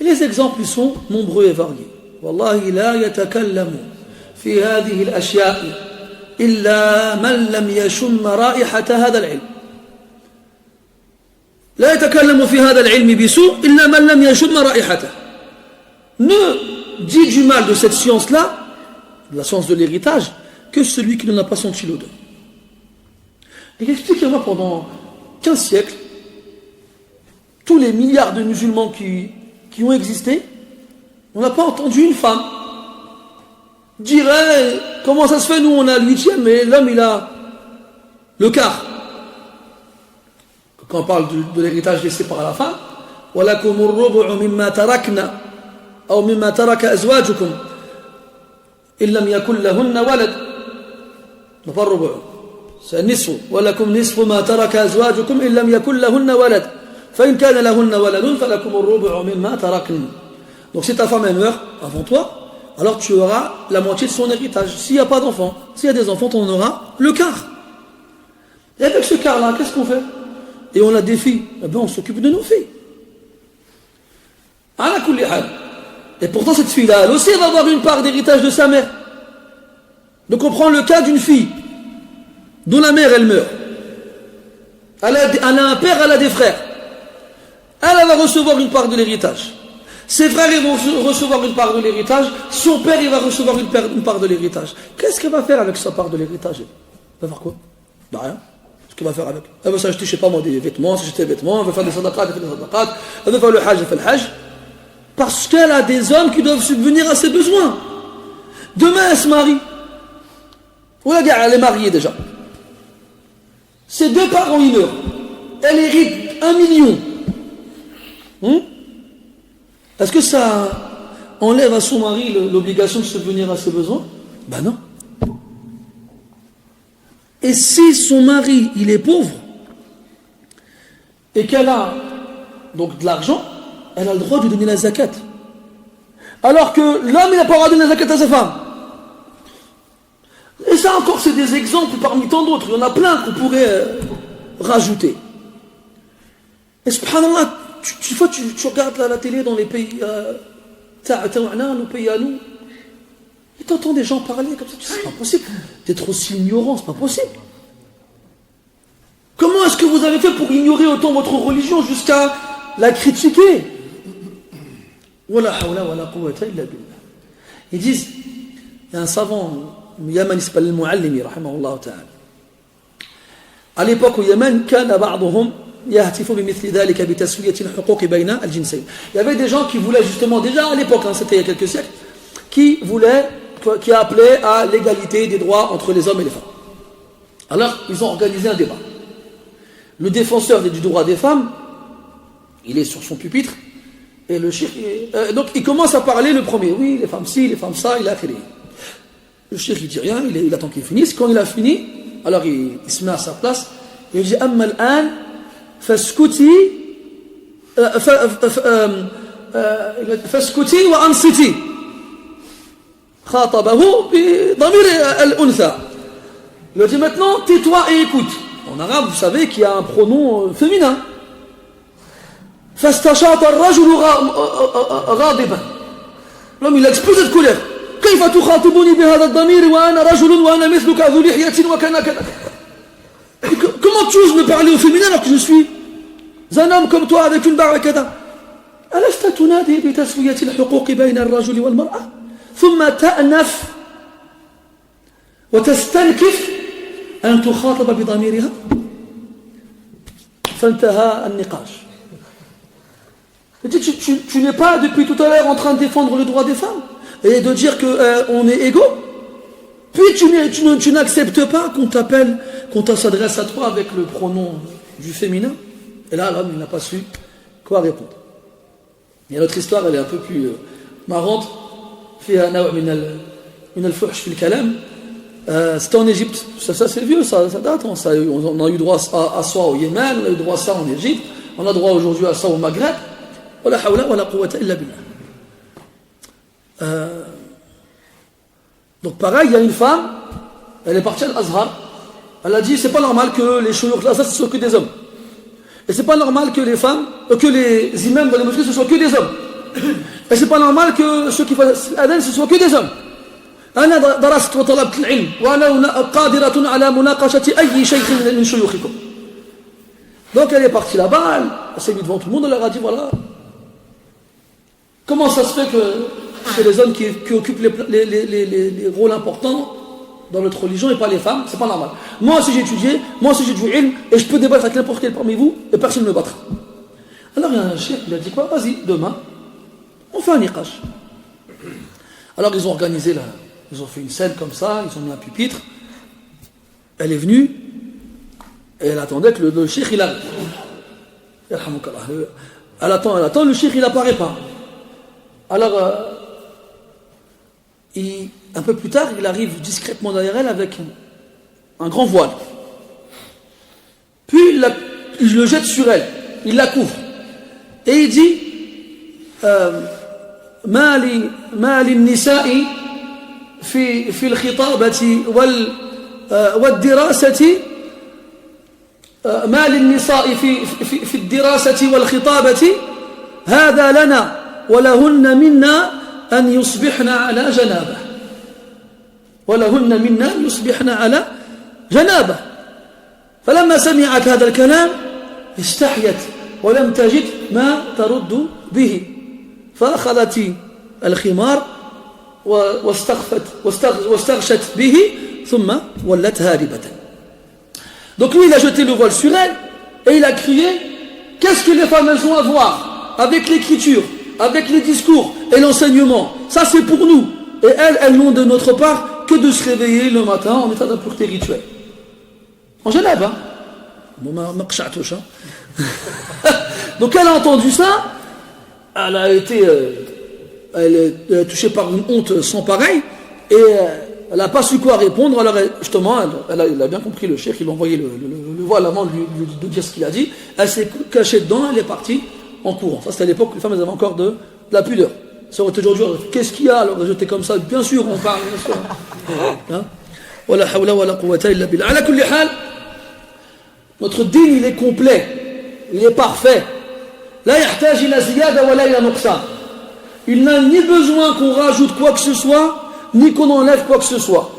A: Et les exemples ils sont nombreux et variés. Wallahi la yatakallamu fi hadhihi al-ashya'i illa man lam yashum ra'ihata hadha al-'ilm. لا يتكلم في هذا العلم بسوء إلا من لم يشم رائحته. Ne dit du mal de cette science-là, de la science de l'héritage, que celui qui n'en a pas senti l'odeur. Et expliquez-moi, pendant 15 siècles, tous les milliards de musulmans qui ont existé, on n'a pas entendu une femme dirait, comment ça se fait, nous on a le 8e, mais l'homme il a le quart. Quand on parle de l'héritage laissé par la femme, وَلَكُمُ الرُّبُعُ مِمَّا تَرَكْنَا أو مِمَّا تَرَكَ أَزْوَاجُكُمْ إِن لَمْ يَكُنْ لَهُنَّ وَلَدٌ. pas الربع, c'est النصف. وَلَكُمْ نِصْفُ مَا تَرَكَ أَزْوَاجُكُمْ إِن لَمْ يَكُنْ لَهُنَّ وَلَدٌ فَإِنْ كَانَ لَهُنَّ وَلَدٌ فَلَكُمُ الرُّبُعُ مِمَّا تَرَكْنَ. Donc si ta femme elle meurt avant toi, alors tu auras la moitié de son héritage. S'il n'y a pas d'enfants, s'il y a des enfants, tu en auras le quart. Et avec ce quart-là, qu'est-ce qu'on fait? Et on a des filles, eh bien on s'occupe de nos filles. Et pourtant cette fille-là, elle aussi elle va avoir une part d'héritage de sa mère. Donc on prend le cas d'une fille dont la mère elle meurt. Elle a un père, elle a des frères. Elle va recevoir une part de l'héritage. Ses frères ils vont recevoir une part de l'héritage. Son père il va recevoir une part de l'héritage. Qu'est-ce qu'elle va faire avec sa part de l'héritage? Elle va faire quoi? Ben rien. Qu'est-ce qu'elle va faire avec? Elle va s'acheter, je sais pas moi, des vêtements, s'acheter des vêtements, elle va faire des sadaqat, elle va faire des sadaqat, elle va faire le hajj, elle fait le hajj. Parce qu'elle a des hommes qui doivent subvenir à ses besoins. Demain elle se marie. Ou la gare, elle est mariée déjà. Ses deux parents ils meurent. Elle hérite 1 million. Est-ce que ça enlève à son mari l'obligation de subvenir à ses besoins? Ben non. Et si son mari il est pauvre et qu'elle a donc de l'argent, elle a le droit de donner la zakat. Alors que l'homme il n'a pas le droit de donner la zakat à sa femme. Et ça encore c'est des exemples parmi tant d'autres. Il y en a plein qu'on pourrait rajouter. Et subhanallah, tu regardes la télé dans les pays nos pays à nous, et tu entends des gens parler comme ça, tu sais, c'est pas possible d'être aussi ignorant, c'est pas possible. Comment est-ce que vous avez fait pour ignorer autant votre religion jusqu'à la critiquer? Ils disent, il y a un savant Yémen, il s'appelle Al-Muallimi rahimahullah ta'ala. À l'époque au Yémen, كان بعضهم يهتف بمثل ذلك بتسوية الحقوق بين الجنسين. Il y avait des gens qui voulaient justement, déjà à l'époque, c'était il y a quelques siècles, qui appelaient à l'égalité des droits entre les hommes et les femmes. Alors, ils ont organisé un débat. Le défenseur du droit des femmes, il est sur son pupitre, et le cheikh, donc il commence à parler le premier. Oui, les femmes ci, les femmes ça, il a créé. Le cheikh il dit rien, il attend qu'il finisse. Quand il a fini, alors il se met à sa place, et il dit Amma al-an, faskuti wa ansiti. Khatabahu bi damir al-untha. Il dit maintenant, tais-toi et écoute. En arabe, vous savez qu'il y a un pronom féminin. فاستشاط الرجل غاضبا. L'homme il a explosé de colère. كيف تخاطبني بهذا الضمير وانا رجل وانا مثلك ذو لحية وكذا كذا. Comment tu oses me parler au féminin alors que je suis un homme comme toi avec une barbe كذا. ألست تنادي بتسوية الحقوق بين الرجل والمرأة ثم تأنف وتستنكف أن تخاطب بضميرها. فانتهى النقاش. Tu n'es pas depuis tout à l'heure en train de défendre le droit des femmes et de dire qu'on est égaux. Puis tu n'acceptes pas qu'on s'adresse à toi avec le pronom du féminin. Et là, l'homme, il n'a pas su quoi répondre. Il y a notre histoire, elle est un peu plus marrante. C'était en Égypte. Ça c'est vieux, ça date. On a eu droit à ça au Yémen, on a eu droit à ça en Égypte, on a droit aujourd'hui à ça au Maghreb. ولا حول ولا قوة إلا بالله. Donc pareil, il y a une femme, elle est partie à l'Azhar, elle a dit c'est pas normal que les chouyours là, ça ce soit que des hommes. Et c'est pas normal que les femmes, que les imams dans les mosquées ce soit que des hommes. Et c'est pas normal que ceux qui font l'adhan ce soit que des hommes. أنا درست وطلبت العلم وأنا قادرة على مناقشة أي شيخ من شيوخكم. Donc elle est partie là-bas, elle s'est mise devant tout le monde, elle leur a dit voilà. Comment ça se fait que c'est les hommes qui occupent les rôles importants dans notre religion et pas les femmes? C'est pas normal. Moi aussi j'ai étudié, moi aussi j'ai du ilm, et je peux débattre avec n'importe quel parmi vous, et personne ne me battra. Alors il y a un cheikh, il a dit quoi? Vas-y, demain, on fait un niqash. Alors ils ont organisé Ils ont fait une scène comme ça, ils ont mis un pupitre. Elle est venue et elle attendait que le cheikh il arrive. Elle attend, le cheikh il apparaît pas. Alors, un peu plus tard, il arrive discrètement derrière elle avec un grand voile. Puis il le jette sur elle, il la couvre. Et il dit ما للنساء في الخطابة والدراسة ما للنساء في الدراسة والخطابة هذا لنا ولهن منا أن يصبحن على جنابه ولهن منا أن يصبحن على جنابه فلما سمعت هذا الكلام استحيت ولم تجد ما ترد به فأخذت الخمار واستغشت به ثم ولت هاربة. Donc lui il a jeté le voile sur elle et il a crié: qu'est-ce que les femmes elles ont à voir avec l'écriture, avec les discours et l'enseignement? Ça c'est pour nous. Et elles n'ont de notre part que de se réveiller le matin en état d'impureté rituelle. En Genève, hein? Donc elle a entendu ça, elle a été touchée par une honte sans pareille et elle n'a pas su quoi répondre. Alors justement, elle a bien compris le cheikh, il a envoyé le voile avant de dire ce qu'il a dit. Elle s'est cachée dedans, elle est partie en courant. Ça c'était à l'époque où les femmes avaient encore de la pudeur. Ça aurait été aujourd'hui, qu'est-ce qu'il y a? Alors j'étais comme ça, bien sûr on parle, bien sûr. Wala hawla wala quwwata illa billah. Ala kulli hal, notre dîn il est complet, il est parfait. La yahtaj ila ziyada wala ila nuqsan. Il n'a ni besoin qu'on rajoute quoi que ce soit, ni qu'on enlève quoi que ce soit.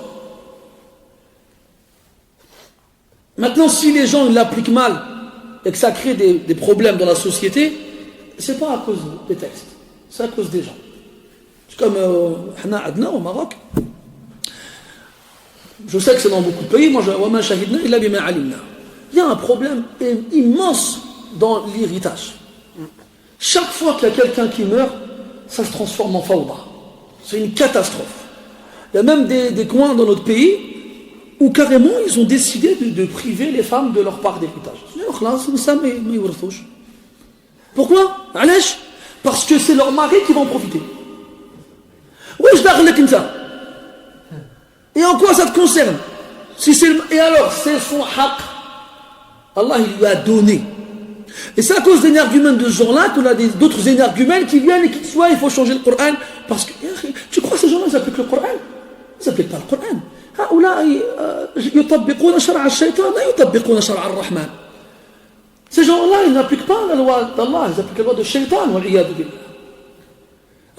A: Maintenant, si les gens l'appliquent mal et que ça crée des problèmes dans la société, c'est pas à cause des textes, c'est à cause des gens. C'est comme Adna au Maroc. Je sais que c'est dans beaucoup de pays. Moi, il y a un problème immense dans l'héritage. Chaque fois qu'il y a quelqu'un qui meurt, ça se transforme en fawda. C'est une catastrophe. Il y a même des coins dans notre pays où carrément ils ont décidé de priver les femmes de leur part d'héritage. Pourquoi? Parce que c'est leur mari qui va en profiter. Et en quoi ça te concerne? Et alors, c'est son haqq. Allah il lui a donné. Et c'est à cause des énergumènes de ce genre-là qu'on a d'autres énergumènes qui viennent et qui disent ouais, il faut changer le Coran. Parce que, tu crois que ces gens-là, ils appliquent le Coran? Ils n'appliquent pas le Coran. Ces gens-là, ils n'appliquent pas la loi d'Allah, ils appliquent la loi de Shaitan.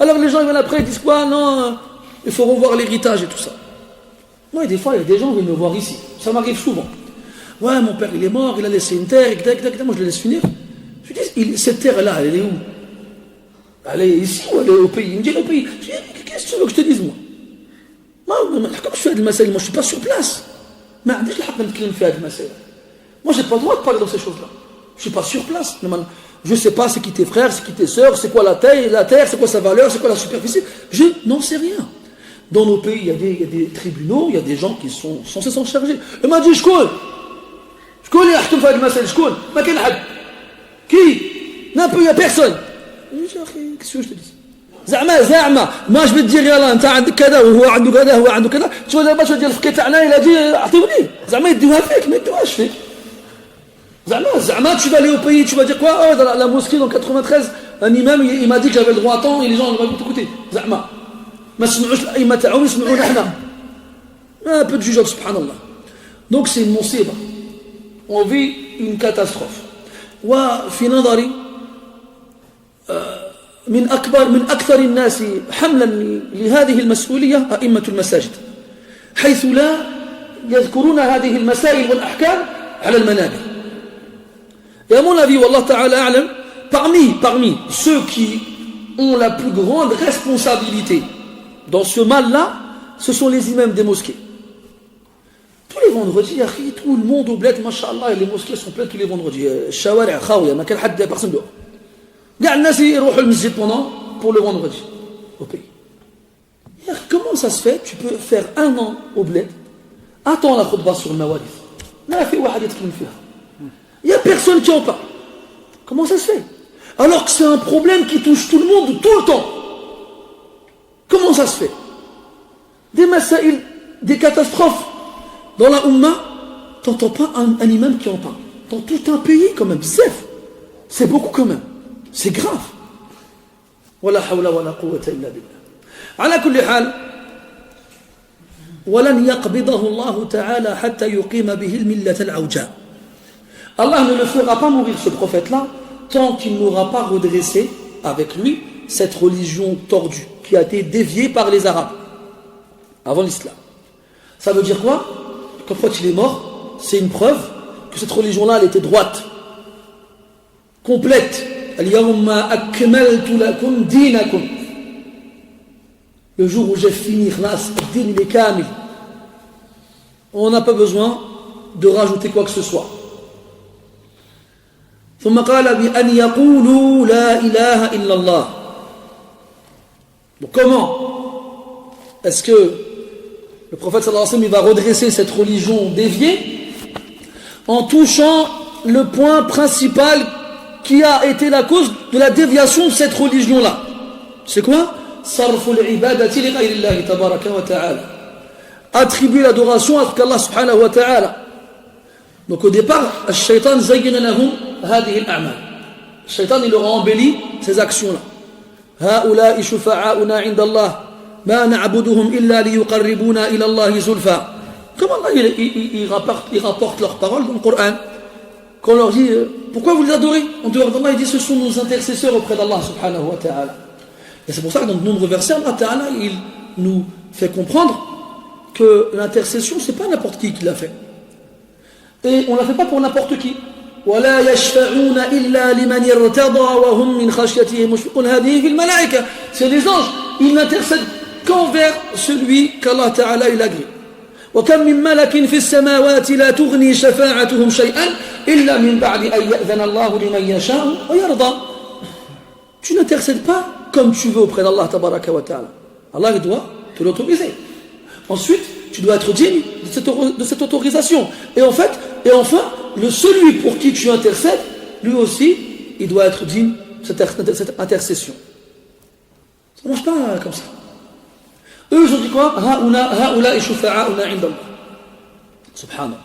A: Alors les gens ils viennent après, ils disent quoi? Non, il faut revoir l'héritage et tout ça. Moi, des fois, il y a des gens qui viennent me voir ici. Ça m'arrive souvent. Ouais, mon père, il est mort, il a laissé une terre, moi je le laisse finir. Je lui dis, cette terre-là, elle est où? Elle est ici ou elle est au pays? Il me dit, au pays. Je lui dis, qu'est-ce que tu veux que je te dise, moi? Moi, comme je fais de Massaï, moi je ne suis pas sur place. Mais moi, je n'ai pas le droit de parler dans ces choses-là. Je ne suis pas sur place. Je ne sais pas c'est qui tes frères, c'est qui tes sœurs, c'est quoi la terre, c'est quoi sa valeur, c'est quoi la superficie. Je n'en sais rien. Dans nos pays, il y a des tribunaux, il y a des gens qui sont censés s'en charger. Il m'a dit, je connais. شكون اللي يحكم في هذه المسائل؟ شكون؟ ما كاين حد. كي؟ نابو يا بيرسون. يا اخي كيسو جو تديس؟ زعما ماش بتدير يلا انت عندك كذا وهو عنده كذا هو عنده كذا، شو هذا باش ديال الفكي تاعنا الا جي اعطيوني، زعما يديوها فيك ما يديوهاش فيك. زعما tu vas aller au pays, tu vas dire quoi? Oh dans la mosquée dans 93, un imam il m'a dit que j'avais le droit à temps et les gens vont t'écouter. زعما ما سمعوش الائمه تاعهم يسمعونا احنا. Un peu de jugeote subhanallah. Donc c'est une musiba. On vit une catastrophe. وفي نظري من أكثر الناس حملا لهذه المسؤولية أئمة المساجد حيث لا يذكرون هذه المسائل والأحكام على المنابر. Et à mon avis, والله تعالى أعلم, parmi ceux qui ont la plus grande responsabilité dans ce mal-là, ce sont les imams des mosquées. Tous les vendredis, tout le monde au bled, machallah, et les mosquées sont pleines tous les vendredis. الشوارع خاوية, ما كان حد personne dehors. كاع الناس يروحوا المسجد pour le vendredi au pays. Comment ça se fait? Tu peux faire 1 an au bled, attends la khutbah sur le mawarif. Il n'y a personne qui en parle. Comment ça se fait? Alors que c'est un problème qui touche tout le monde tout le temps. Comment ça se fait? Des masaïl, des catastrophes. Dans la Ummah, tu n'entends pas un imam qui en parle. Dans tout un pays, quand même, c'est beaucoup quand même. C'est grave. Wala hawla wala quwwata illa billah. Ala kulli hal, ولن يقبضه الله تعالى حتى يقيم به الملة العوجاء. Allah ne le fera pas mourir, ce prophète-là, tant qu'il n'aura pas redressé avec lui cette religion tordue qui a été déviée par les Arabes avant l'islam. Ça veut dire quoi? Qu'en fait il est mort, c'est une preuve que cette religion-là, elle était droite, complète. Al-yawma akmaltu lakum dinakum. Le jour où j'ai fini, khlas, din il est kamil. On n'a pas besoin de rajouter quoi que ce soit. ثم قال بأن يقولوا لا إله إلا الله. Donc comment est-ce que le prophète sallallahu alayhi wa sallam il va redresser cette religion déviée? En touchant le point principal qui a été la cause de la déviation de cette religion-là. C'est quoi? Sarful ibadati li ghayri Allah tabaraka wa ta'ala. Attribuer l'adoration à Allah subhanahu wa ta'ala. Donc au départ, le shaitan zayyana lahum hadhihi al-a'mal. Le shaitan il leur a embelli ces actions-là. Ha'ula'i shufa'a'una 'inda Allah. Ma na'buduhum illa liyuqarribuna ila Allah zulfa. Comment Allah il rapporte leurs paroles dans le Coran? Quand on leur dit pourquoi vous les adorez en dehors d'Allah, il dit ce sont nos intercesseurs auprès d'Allah subhanahu wa ta'ala. Et c'est pour ça que dans de nombreux versets, Allah ta'ala il nous fait comprendre que l'intercession c'est pas n'importe qui l'a fait. Et on ne la fait pas pour n'importe qui. ولا يشفعون إلا لمن يرتضى وهم من خشيته مشفقون هذه في الملائكة. C'est les anges, ils n'intercèdent qu'envers celui qu'Allah ta'ala il agrée. وكم من ملك في السماوات لا تغني شفاعتهم شيئا إلا من بعد أن يأذن الله لمن يشاء ويرضى. Tu n'intercèdes pas comme tu veux auprès d'Allah tabaraka wa ta'ala. Allah il doit te l'autoriser. Ensuite, tu dois être digne de cette autorisation. Et enfin, celui pour qui tu intercèdes, lui aussi, il doit être digne de cette intercession. Ça ne marche pas comme ça. Eux, ils ont dit quoi? Ha'ula shufa'a'una 'inda Allah. Subhanallah.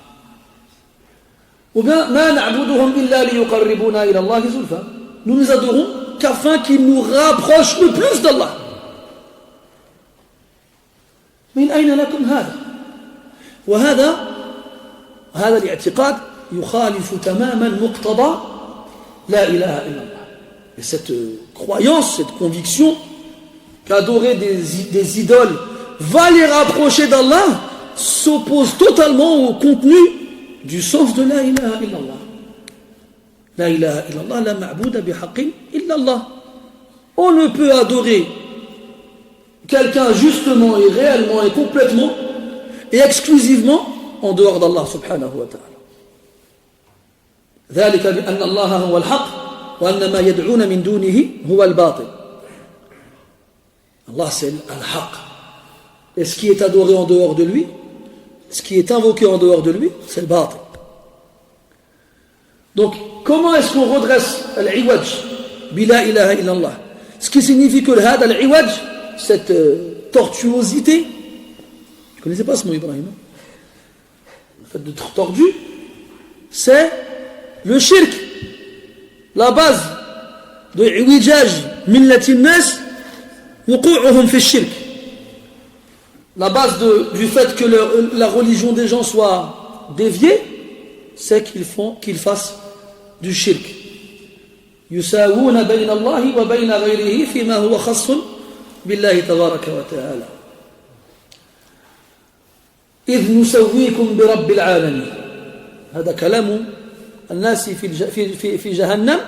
A: Ou bien, ma na'buduhum illa liyuqarribuna ila Allah zulfa. Nous les adorons qu'afin qu'ils nous rapprochent le plus d'Allah. من أين لكم هذا؟ وهذا الاعتقاد يخالف تماما مقتضى لا إله إلا الله. Et cette croyance, cette conviction qu'adorer des idoles va les rapprocher d'Allah s'oppose totalement au contenu du sens de la ilaha illallah. La ilaha illallah la ma'bouda bihaqqin illallah. On ne peut adorer quelqu'un justement et réellement et complètement et exclusivement en dehors d'Allah subhanahu wa ta'ala. ذلك بأن الله هو الحق وأن ما يدعون من دونه هو الباطل. Allah c'est al-haq. Et ce qui est adoré en dehors de lui, ce qui est invoqué en dehors de lui, c'est le batil. Donc, comment est-ce qu'on redresse al-iwaj bi la ilaha illallah? Ce qui signifie que le had al-iwaj, cette tortuosité, je ne connaissais pas ce mot Ibrahim, le fait d'être tordu, c'est le shirk, la base de iwijaj millati nas wuqu'uhum fi shirk. La base du fait que la religion des gens soit déviée, c'est qu'ils fassent du shirk. Yusawuna bayna Allahi wa bayna ghayrihi fima huwa khassun بالله تبارك وتعالى إذ نسويكم برب العالمين. هذا كلام الناس في جهنم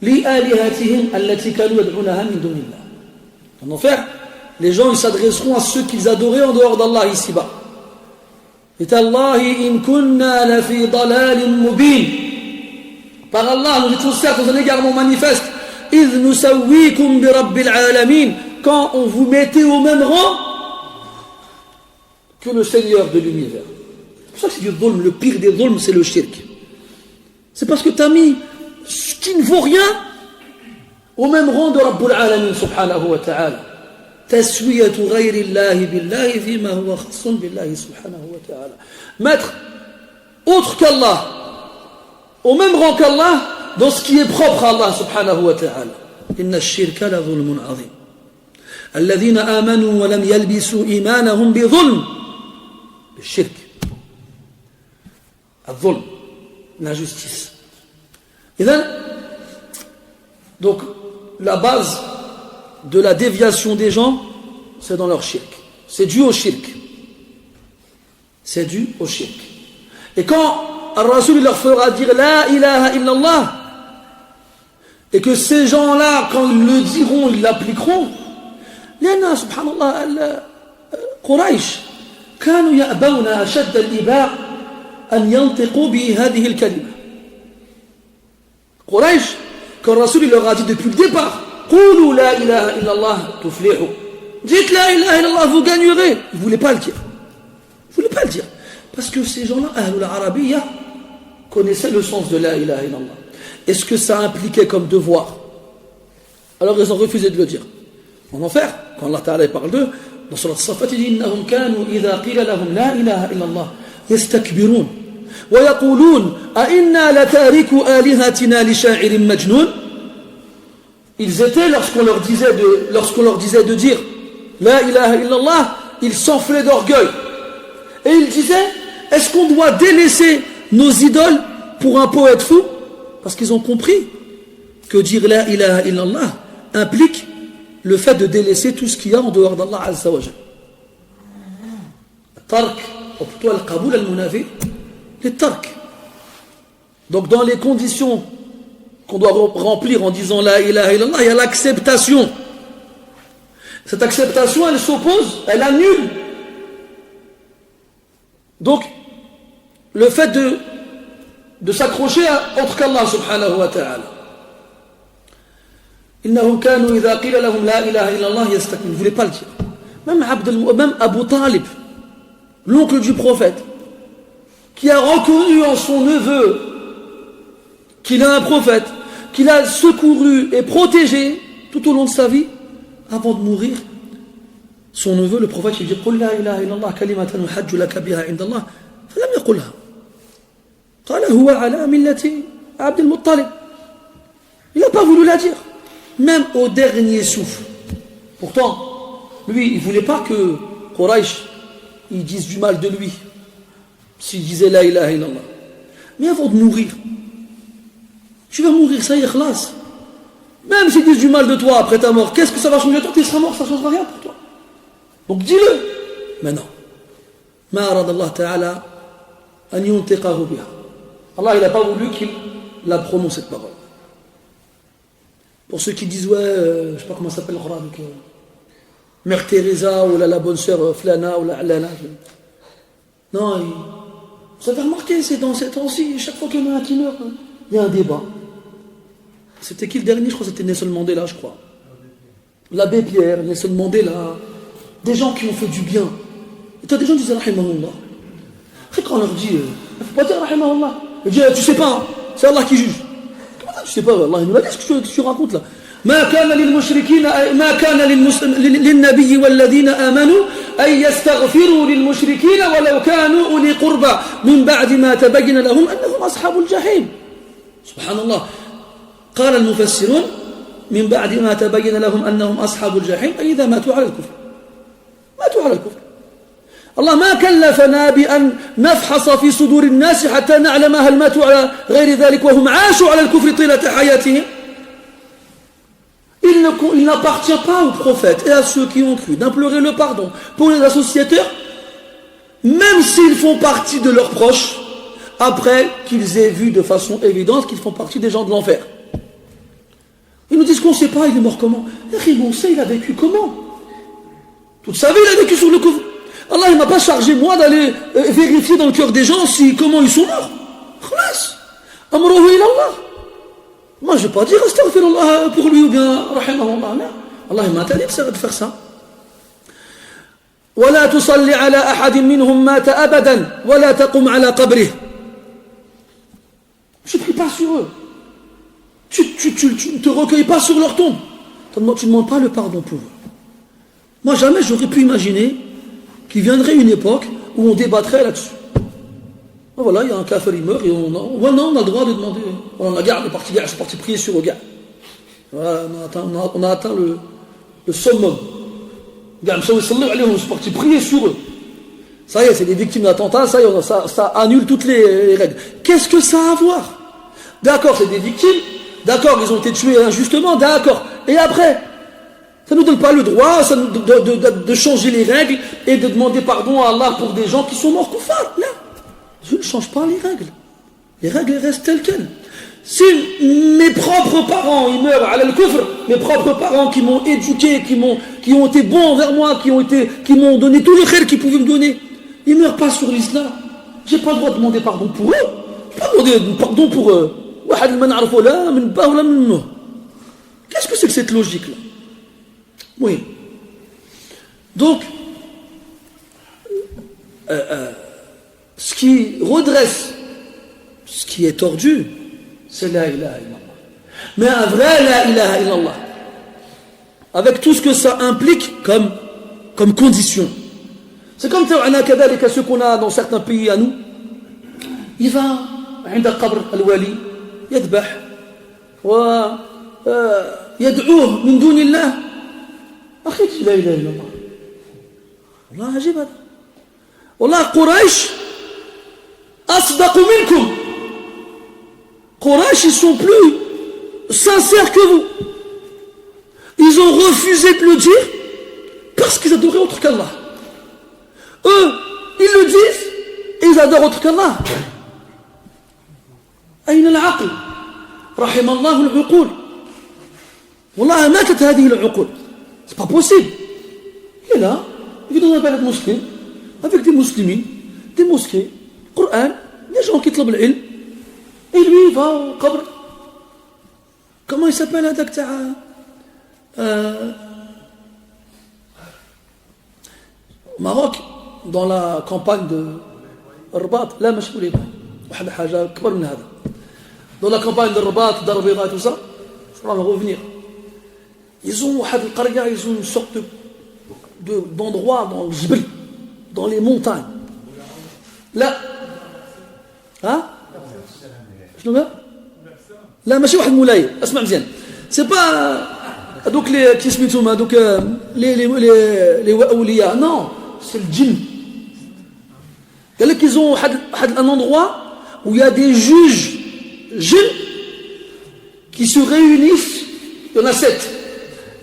A: لآلهتهم التي كانوا يدعونها من دون الله. En enfer, les gens ils s'adresseront à ceux qu'ils adoraient en dehors d'Allah ici-bas. Et Allah in kunna la fi dalalin mubin. Par Allah, nous étions certes dans un égarement manifeste. إذ نسويكم برب العالمين. quand on vous mettait au même rang que le Seigneur de l'univers. C'est pour ça que c'est du dhulm. Le pire des dhulms, c'est le shirk. C'est parce que tu as mis ce qui ne vaut rien au même rang de Rabbul Alamin subhanahu wa ta'ala. Taswiyatu ghayri Allahi billahi fima huwa khassun billahi subhanahu wa ta'ala. Mettre autre qu'Allah au même rang qu'Allah dans ce qui est propre à Allah subhanahu wa ta'ala. Inna ash-shirka la dhulmun azim. Alladhina amanu wa lam yalbisu imanahum bi dhulm. Le shirk. Al-dhulm. L'injustice. Et donc, la base de la déviation des gens, c'est dans leur shirk. C'est dû au shirk. C'est dû au shirk. Et quand Al-Rasul leur fera dire La ilaha illallah, et que ces gens-là, quand ils le diront, ils l'appliqueront, لأن سبحان الله قريش كانوا يأبون أشد الإباء أن ينطقوا بهذه الكلمة. Quraysh, quand Rasul leur a dit depuis le départ, قولوا لا إله إلا الله تفلحوا. Dites la ilaha illallah, vous gagnerez. Ils ne voulaient pas le dire. Ils ne voulaient pas le dire. Parce que ces gens-là, Ahlul Arabiyya, connaissaient le sens de la ilaha illallah. Est-ce que ça impliquait comme devoir? Alors ils ont refusé de le dire. En enfer, quand Allah Ta'ala parle d'eux, dans Surat As-Saffat, il dit إنهم كانوا إذا قيل لهم لا إله إلا الله يستكبرون ويقولون أئنا لتاركوا آلهتنا لشاعر مجنون. Ils étaient, lorsqu'on leur disait de dire La ilaha illallah, ils s'enflaient d'orgueil. Et ils disaient, est-ce qu'on doit délaisser nos idoles pour un poète fou? Parce qu'ils ont compris que dire La ilaha illallah implique le fait de délaisser tout ce qu'il y a en dehors d'Allah Azza wa Jal. Tark, ou plutôt al-qaboul al-munafi, les tark. Donc dans les conditions qu'on doit remplir en disant La ilaha illallah, il y a l'acceptation. Cette acceptation, elle s'oppose, elle annule. Donc, le fait de s'accrocher à autre qu'Allah subhanahu wa ta'ala. إنهم كانوا إذا قيل لهم لا إله إلا الله يستكبرون. Ils ne voulaient pas le dire. Même Abu Talib, l'oncle du prophète, qui a reconnu en son neveu qu'il est un prophète, qu'il a secouru et protégé tout au long de sa vie, avant de mourir, son neveu, le prophète, il dit قل لا إله إلا الله كلمة نحج لك بها عند الله فلم يقلها قال هو على ملة عبد المطلب. Il n'a pas voulu la dire, même au dernier souffle. Pourtant, lui, il ne voulait pas que Quraysh ils disent du mal de lui s'il disait la ilaha illallah. Mais avant de mourir, tu vas mourir, ça y est, khlas. Même s'ils disent du mal de toi après ta mort, qu'est-ce que ça va changer? Toi, tu seras mort, ça ne changera rien pour toi. Donc dis-le. Mais non. Ma arad Allah ta'ala an yuntiqahu biha. Allah, il n'a pas voulu qu'il la prononce cette parole. Pour ceux qui disent, ouais, je ne sais pas comment ça s'appelle le Coran, avec Mère Teresa ou la bonne sœur Flana ou la Alana. Non, vous avez remarqué, c'est dans ces temps-ci, chaque fois qu'il y en a un qui meurt, il y a un débat. C'était qui le dernier? Je crois que c'était Nelson Mandela, je crois. L'abbé Pierre, Nelson Mandela, des gens qui ont fait du bien. Et toi, des gens qui disent Rahimahullah. Après, quand on leur dit, il ne faut pas dire Rahimahullah, ils disent, tu sais pas, hein, c'est Allah qui juge. Comment ça, tu sais pas, Allah, il nous l'a dit, ce que tu racontes là. ما كان للمشركين ما كان للنبي والذين آمنوا أن يستغفروا للمشركين ولو كانوا أولي قربى من بعد ما تبين لهم أنهم أصحاب الجحيم. سبحان الله. قال المفسرون من بعد ما تبين لهم أنهم أصحاب الجحيم أي إذا ماتوا على الكفر. ماتوا على الكفر. الله ما كلفنا بأن نفحص في صدور الناس حتى نعلم هل ماتوا على غير ذلك وهم عاشوا على الكفر طيلة حياتهم. Il n'appartient pas aux prophètes et à ceux qui ont cru d'implorer le pardon pour les associateurs, même s'ils font partie de leurs proches, après qu'ils aient vu de façon évidente qu'ils font partie des gens de l'enfer. Ils nous disent qu'on ne sait pas, il est mort comment? On sait, il a vécu comment? Toute sa vie, il a vécu sur le couvre. Allah, il ne m'a pas chargé, moi, d'aller vérifier dans le cœur des gens comment ils sont morts. Khalas. Amruhu ila Allah. Moi, je ne vais pas dire astaghfirullah pour lui ou bien rahimahullah. Allah m'a interdit de faire ça. ولا تصلي على أحد منهم مات أبدا ولا تقم على قبره. Tu ne pries pas sur eux. Tu ne te recueilles pas sur leur tombe. Tu ne demandes pas le pardon pour eux. Moi, jamais j'aurais pu imaginer qu'il viendrait une époque où on débattrait là-dessus. Voilà, il y a un kafir, il meurt, et on a le droit de demander. On a garde, c'est parti prier sur eux, gars. Voilà, on a atteint le summum. C'est parti prier sur eux. Ça y est, c'est des victimes d'attentats, ça y est, ça annule toutes les règles. Qu'est-ce que ça a à voir? D'accord, c'est des victimes, d'accord, ils ont été tués injustement, d'accord. Et après, ça ne nous donne pas le droit de changer les règles et de demander pardon à Allah pour des gens qui sont morts koufars. Là, je ne change pas les règles. Les règles restent telles quelles. Si mes propres parents, ils meurent à al-kufr, mes propres parents qui m'ont éduqué, qui ont été bons envers moi, qui m'ont donné tout le khair qu'ils pouvaient me donner, ils ne meurent pas sur l'islam. J'ai pas le droit de demander pardon pour eux. Je n'ai pas demander pardon pour eux. Qu'est-ce que c'est que cette logique-là? Oui. Donc, ce qui redresse, ce qui est tordu, c'est la ilaha illallah. Mais un vrai la ilaha illallah, avec tout ce que ça implique comme condition. C'est comme ceux qu'on a dans certains pays à nous. Il va عند قبر الولي يذبح ويدعوه من دون الله. أخي لا إله إلا الله. والله عجيب هذا. والله قريش أصدق منكم. Quraysh, ils sont plus sincères que vous. Ils ont refusé de le dire parce qu'ils adoraient autre qu'Allah. Eux, ils le disent et ils adorent autre qu'Allah. أين العقل؟ رحم الله العقول. والله ماتت هذه العقول. C'est pas possible. Il est là, il vit dans un palais musulman, avec des musulmans, des mosquées, Coran, des gens qui طلبوا العلم. Et lui, il va au qabr. Comment il s'appelle, هذاك تاع Maroc, dans la campagne de Rabat, là, ماشي وليد واحد حاجة أكبر من هذا. Dans la campagne de Rabat, d'Arbira et tout ça, ça va revenir. Ils ont واحد القرية, ils ont une sorte d'endroit dans le Jibl, dans les montagnes. Là, hein? لا ماشي واحد مولاي اسمع مزيان سي با هذوك لي كي سميتهم هذوك لي اولياء نو سي الجن قال لك ils ont واحد un endroit où il y a des juges jeunes qui se réunissent, il y en a 7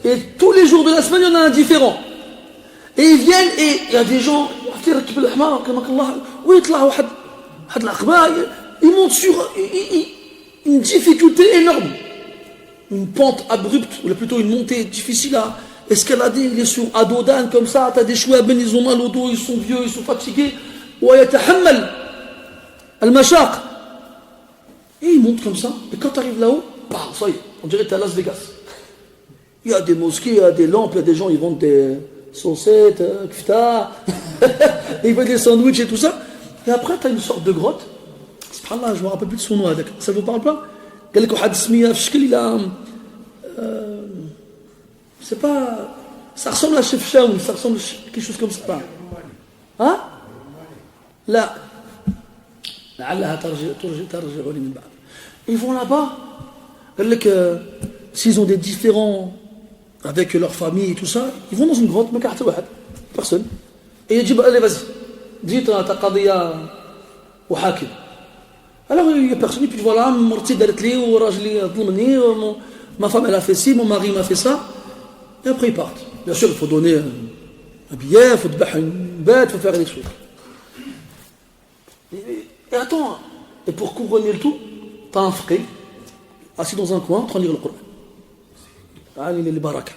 A: et tous les jours de la semaine il y en a un différent et ils viennent et il y a des gens يركب الحمار كما الله ويطلع واحد العقبه. Il monte sur une difficulté énorme. Une pente abrupte, ou plutôt une montée difficile à escalader. Il est sur Adodan comme ça, t'as des chouabs, ils ont mal au dos, ils sont vieux, ils sont fatigués. ويتحمل المشاق. Et il monte comme ça. Et quand tu arrives là-haut, ça y est, on dirait que tu es à Las Vegas. Il y a des mosquées, il y a des lampes, il y a des gens, ils vendent des saucettes, kfta, ils vendent des sandwichs et tout ça. Et après, tu as une sorte de grotte. Subhanallah, je ne me rappelle plus de son nom. Ça ne vous parle pas? قال لك واحد السميه في الشكل الى c'est pas, ça ressemble à Chefchaoun, ça ressemble à quelque chose comme ça. Hein? لا لعلها ترجع لي من بعد. Ils vont là-bas. قال لك s'ils ont des différends avec leur famille et tout ça, ils vont dans une grotte, ما كاين حتى واحد, personne. Et il dit allez vas-y, dis ta قضيه وحاكم. Alors il y a personne, et puis voilà, مرتي دارت لي وراجلي ظلمني, ma femme elle a fait ci, mon mari m'a fait ça, et après ils partent. Bien sûr, il faut donner un billet, il faut dbah une bête, il faut faire des choses. Et attends, et pour couronner le tout, t'as un faqih assis dans un coin en train de lire le Coran. Ah, il est les baraka.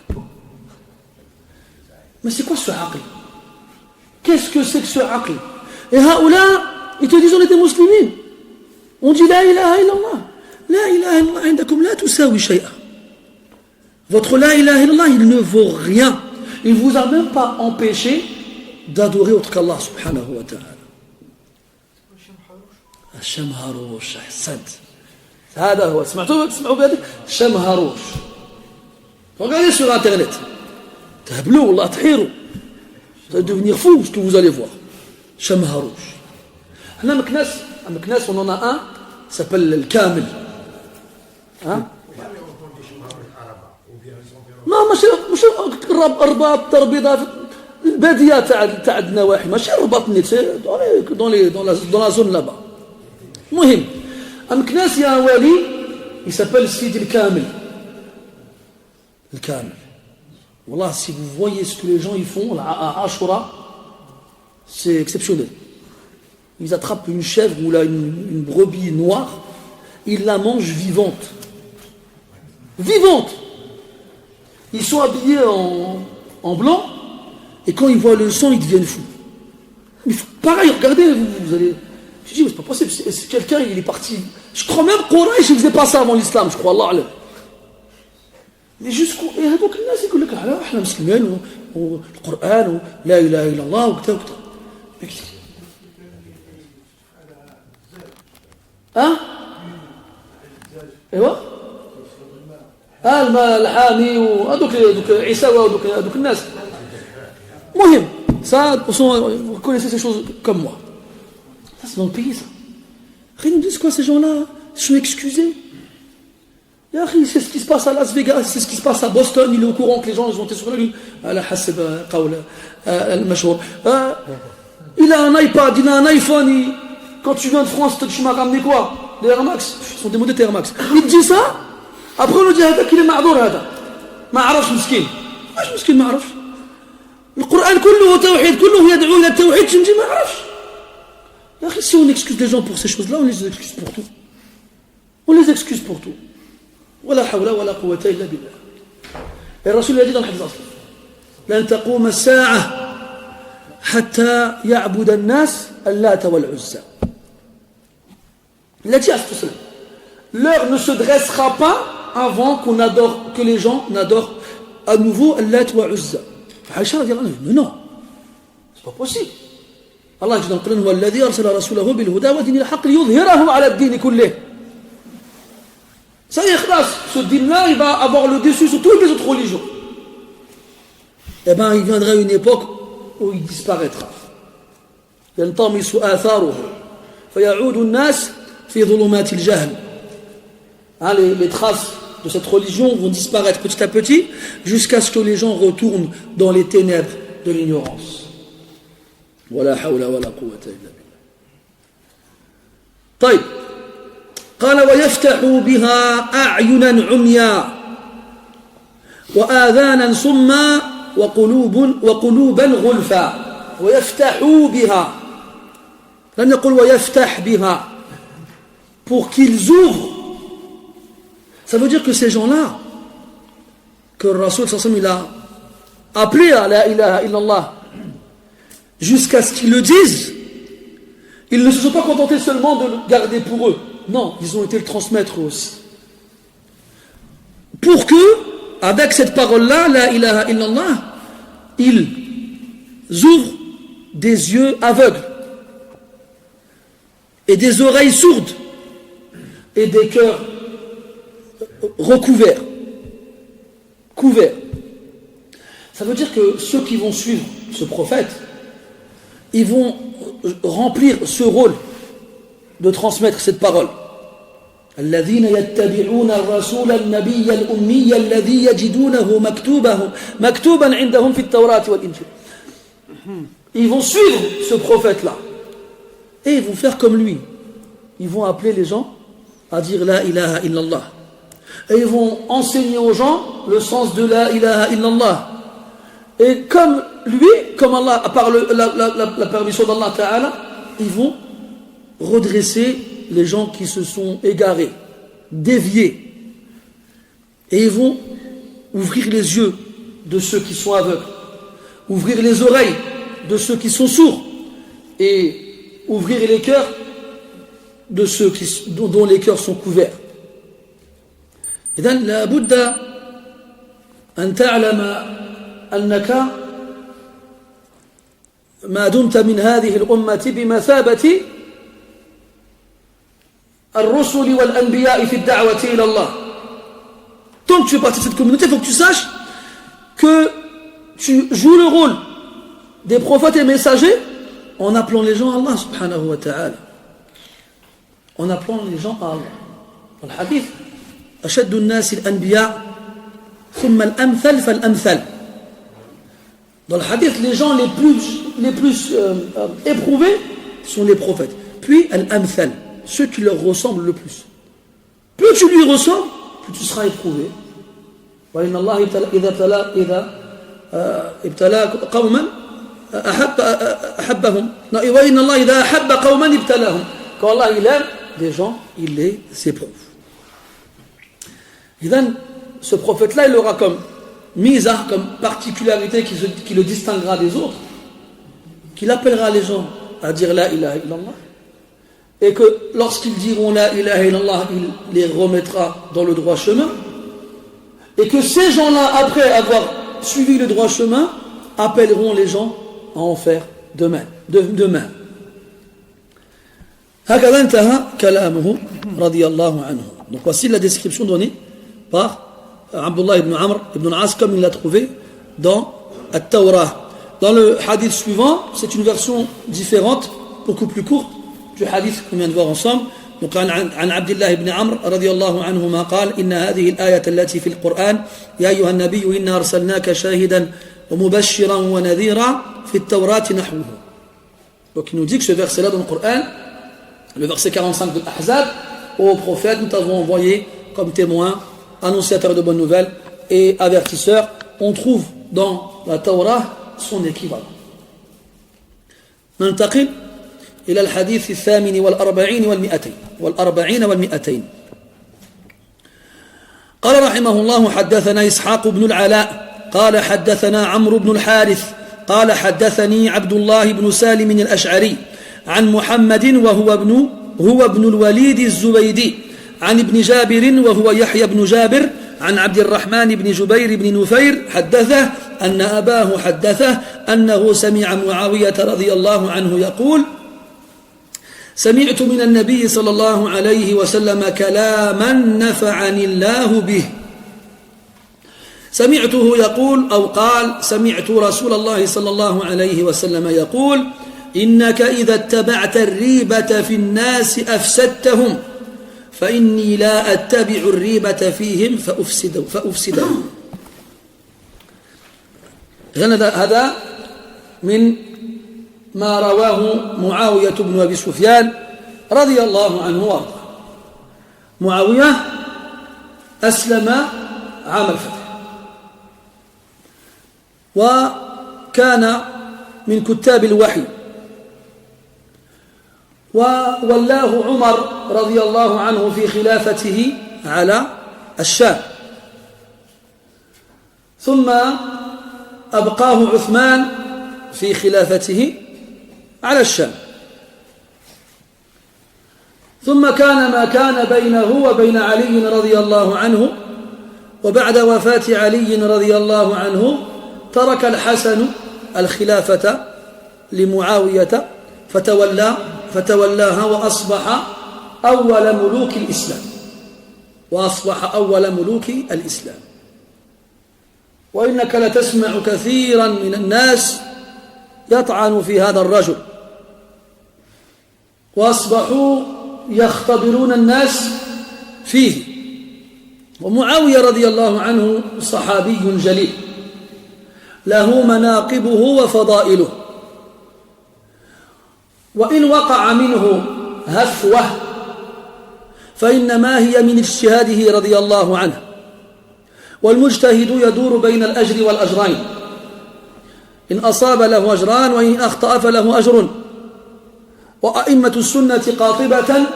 A: Mais c'est quoi ce aql? Qu'est-ce que c'est que ce aql? Et haoula, ils te disent on est des musulmans. On dit la ilaha illallah. La ilaha illallah عندكم لا تساوي شيئا. Votre la ilaha illallah, il ne vaut rien. Il ne vous a même pas empêché d'adorer autre qu'Allah subhanahu wa ta'ala. الشمهروش أحسنت هذا هو تسمعوا بهذا الشمهروش regardez sur internet تهبلوا والله تحيروا vous allez devenir fou ce que vous allez voir شمهروش احنا مكناس on en a un qui s'appelle الكامل ها ما مش الرباط تربيضه الباديه تاع النواحي ماشي الرباط نيت dans la zone là-bas المهم أمكناس يا والي يسمى سيدي الكامل والله si vous voyez ce que les gens ils font à Ashura c'est exceptionnel ils attrapent une chèvre ou là une brebis noire ils la mangent vivante ils sont habillés en blanc et quand ils voient le sang ils deviennent fous mais pareil regardez vous allez je dis, c'est pas possible, c'est quelqu'un, il est parti. Je crois même Quraysh, il faisait pas ça avant l'islam, je crois, Allah alam. Mais jusqu'où, et هذوك الناس يقول لك احنا مسلمين والقرآن ولا إله إلا الله وكذا وكذا. ها؟ ايوه؟ الماء الحامي وهذوك عيساوي وهذوك الناس. مهم، ça, vous connaissez ces choses comme moi. Ça, c'est dans le pays, ça. Ils nous disent quoi, ces gens-là? Ils sont excusés. C'est ce qui se passe à Las Vegas, c'est ce qui se passe à Boston. Il est au courant que les gens ils ont été sur la lune. Il a un iPad, il a un iPhone. Quand tu viens de France, tu m'as ramené quoi? Les Air Max. Ce sont des modèles Air Max. Il te dit ça. Après, on nous dit qu'il est ma'dour. ما عرفش مسكين. مش مسكين ما عرفش. القرآن كله توحيد كله يدعو إلى التوحيد تمشي ما عرفش. Si on excuse les gens pour ces choses-là, on les excuse pour tout. On les excuse pour tout. ولا حول ولا قوة إلا بالله. Et Rasul a dit dans le hadith لن تقوم الساعة حتى يعبد الناس اللات والعزى. Il a dit à ce l'heure ne se dressera pas avant que les gens n'adorent à nouveau Allat wa Uzza. Aïcha radiallahu anha, mais non, c'est pas possible. Allah dit dans le Coran هو الذي أرسل رسوله بالهدى ودين الحق ليظهره على الدين كله. Ça y est, khlas, ce dîme-là, il va avoir le dessus sur toutes les autres religions. Eh bien, il viendra une époque où il disparaîtra. ينطمس آثاره فيعود الناس في ظلمات الجهل. Les traces de cette religion vont disparaître petit à petit jusqu'à ce que les gens retournent dans les ténèbres de l'ignorance. ولا حول ولا قوة إلا بالله. طيب قال ويفتح بها أعينا عميا وآذانا صما وقلوبا غلفا. ويفتح بها لم يقل ويفتح بها pour qu'ils ouvrent. Ça veut dire que ces gens-là que le Rasul sallallahu alayhi wa sallam il a appelé à la ilaha illallah jusqu'à ce qu'ils le disent, ils ne se sont pas contentés seulement de le garder pour eux. Non, ils ont été le transmettre aussi. Pour que, avec cette parole-là, la ilaha illallah, ils ouvrent des yeux aveugles et des oreilles sourdes et des cœurs recouverts. Couverts. Ça veut dire que ceux qui vont suivre ce prophète, ils vont remplir ce rôle de transmettre cette parole. الذين يتبعون الرسول النبي الأمي الذي يجدونه مكتوبا عندهم في التوراة والإنجيل. Ils vont suivre ce prophète-là et ils vont faire comme lui. Ils vont appeler les gens à dire la ilaha illallah. Et ils vont enseigner aux gens le sens de la ilaha illallah. Et comme lui, comme Allah, par la permission d'Allah Ta'ala, ils vont redresser les gens qui se sont égarés, déviés. Et ils vont ouvrir les yeux de ceux qui sont aveugles, ouvrir les oreilles de ceux qui sont sourds, et ouvrir les cœurs de ceux dont les cœurs sont couverts. Et donc, la Bouddha أن تعلم أنك ما دمت من هذه الأمة بمثابة الرسل والأنبياء في الدعوة إلى الله. Tant que tu fais partie de cette communauté, il faut que tu saches que tu joues le rôle des prophètes et messagers en appelant les gens à Allah subhanahu wa ta'ala. En appelant les gens à Allah. Dans le hadith, أشد الناس الأنبياء ثم الأمثل فالأمثل. Dans le hadith, les gens les plus éprouvés sont les prophètes. Puis al-amthal, ceux qui leur ressemblent le plus. Plus tu lui ressembles, plus tu seras éprouvé. وإن الله إذا ابتلى قوما أحبهم. وإن الله إذا أحب قوما ابتلاهم. Quand Allah il aime des gens, il les éprouve. Et donc, ce prophète-là, il aura comme misa, comme particularité qui le distinguera des autres, qu'il appellera les gens à dire la ilaha illallah, et que lorsqu'ils diront la ilaha illallah, il les remettra dans le droit chemin, et que ces gens-là, après avoir suivi le droit chemin, appelleront les gens à en faire de même. هكذا انتهى كلامه رضي الله عنه. Donc voici la description donnée par Abdullah ibn Amr ibn al-As comme il l'a trouvé dans At-Tawrah. Dans le hadith suivant, c'est une version différente, beaucoup plus courte du hadith qu'on vient de voir ensemble. Donc عن عبد الله بن عمرو رضي الله عنهما قال إن هذه الآية التي في القرآن يا أيها النبي إنا أرسلناك شاهدا ومبشرا ونذيرا في التوراة نحوه. Donc il nous dit que ce verset-là dans le Coran, le verset 45 de l'Ahzab, au prophète nous t'avons envoyé comme témoin, annonciateur de bonnes nouvelles et avertisseur. On trouve dans la Torah son équivalent. ننتقل إلى الحديث الثامن والأربعين والمئتين. قال رحمه الله حدثنا إسحاق بن العلاء قال حدثنا عمرو بن الحارث قال حدثني عبد الله بن سالم الأشعري عن محمد وهو ابن الوليد الزبيدي عن ابن جابر وهو يحيى بن جابر عن عبد الرحمن بن جبير بن نفير حدثه أن أباه حدثه أنه سمع معاوية رضي الله عنه يقول سمعت من النبي صلى الله عليه وسلم كلاما نفعني الله به. سمعته يقول أو قال سمعت رسول الله صلى الله عليه وسلم يقول إنك إذا اتبعت الريبة في الناس أفسدتهم فإني لا أتبع الريبة فيهم فأفسدهم. هذا من ما رواه معاوية بن أبي سفيان رضي الله عنه وارضاه. معاوية أسلم عام الفتح وكان من كتاب الوحي، وولاه عمر رضي الله عنه في خلافته على الشام، ثم أبقاه عثمان في خلافته على الشام، ثم كان ما كان بينه وبين علي رضي الله عنه، وبعد وفاة علي رضي الله عنه ترك الحسن الخلافة لمعاوية فتولاها وأصبح أول ملوك الإسلام. وإنك لتسمع كثيرا من الناس يطعن في هذا الرجل، وأصبحوا يختبرون الناس فيه. ومعاوية رضي الله عنه صحابي جليل له مناقبه وفضائله، وإن وقع منه هفوة فإنما هي من اجتهاده رضي الله عنه، والمجتهد يدور بين الأجر والأجرين، إن أصاب له أجران وإن أخطأ فله أجر. وأئمة السنة قاطبة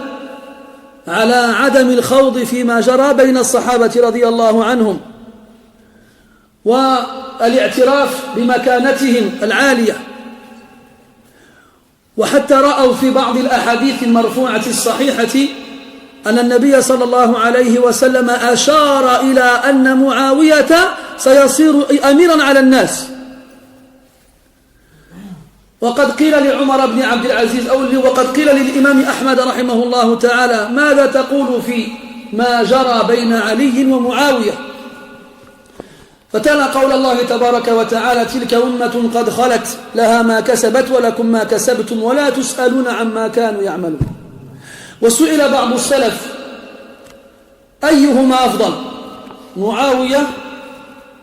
A: على عدم الخوض فيما جرى بين الصحابة رضي الله عنهم، والاعتراف بمكانتهم العالية، وحتى رأوا في بعض الأحاديث المرفوعة الصحيحة أن النبي صلى الله عليه وسلم أشار إلى أن معاوية سيصير أميرا على الناس. وقد قيل لعمر بن عبد العزيز وقد قيل للإمام أحمد رحمه الله تعالى: ماذا تقول في ما جرى بين علي ومعاوية؟ فتلا قول الله تبارك وتعالى: تلك أمة قد خلت لها ما كسبت ولكم ما كسبتم ولا تسألون عما كانوا يعملون. وسئل بعض السلف: أيهما أفضل، معاوية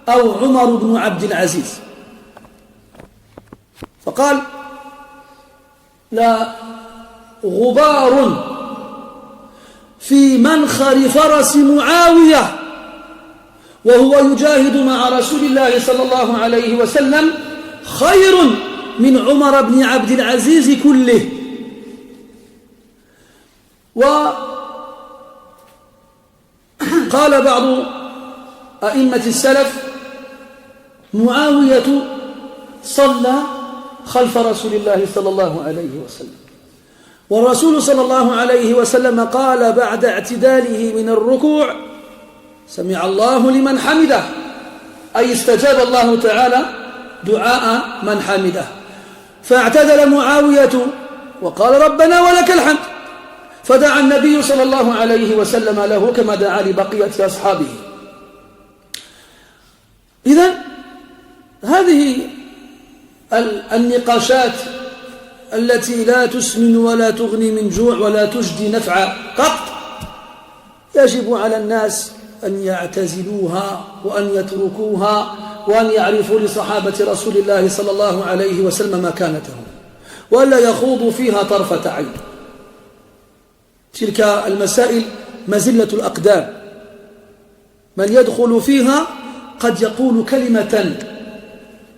A: أو عمر بن عبد العزيز؟ فقال: لا غبار في منخر فرس معاوية وهو يجاهد مع رسول الله صلى الله عليه وسلم خير من عمر بن عبد العزيز كله. وقال بعض أئمة السلف: معاوية صلى خلف رسول الله صلى الله عليه وسلم، والرسول صلى الله عليه وسلم قال بعد اعتداله من الركوع: سمع الله لمن حمده، أي استجاب الله تعالى دعاء من حمده. فاعتدل معاوية وقال: ربنا ولك الحمد، فدعا النبي صلى الله عليه وسلم له كما دعا لبقية أصحابه. إذن هذه النقاشات التي لا تسمن ولا تغني من جوع ولا تجدي نفع قط يجب على الناس أن يعتزلوها وأن يتركوها وأن يعرفوا لصحابة رسول الله صلى الله عليه وسلم مكانتهم ولا يخوضوا فيها طرفة عين. تلك المسائل مزلة الأقدام، من يدخل فيها قد يقول كلمة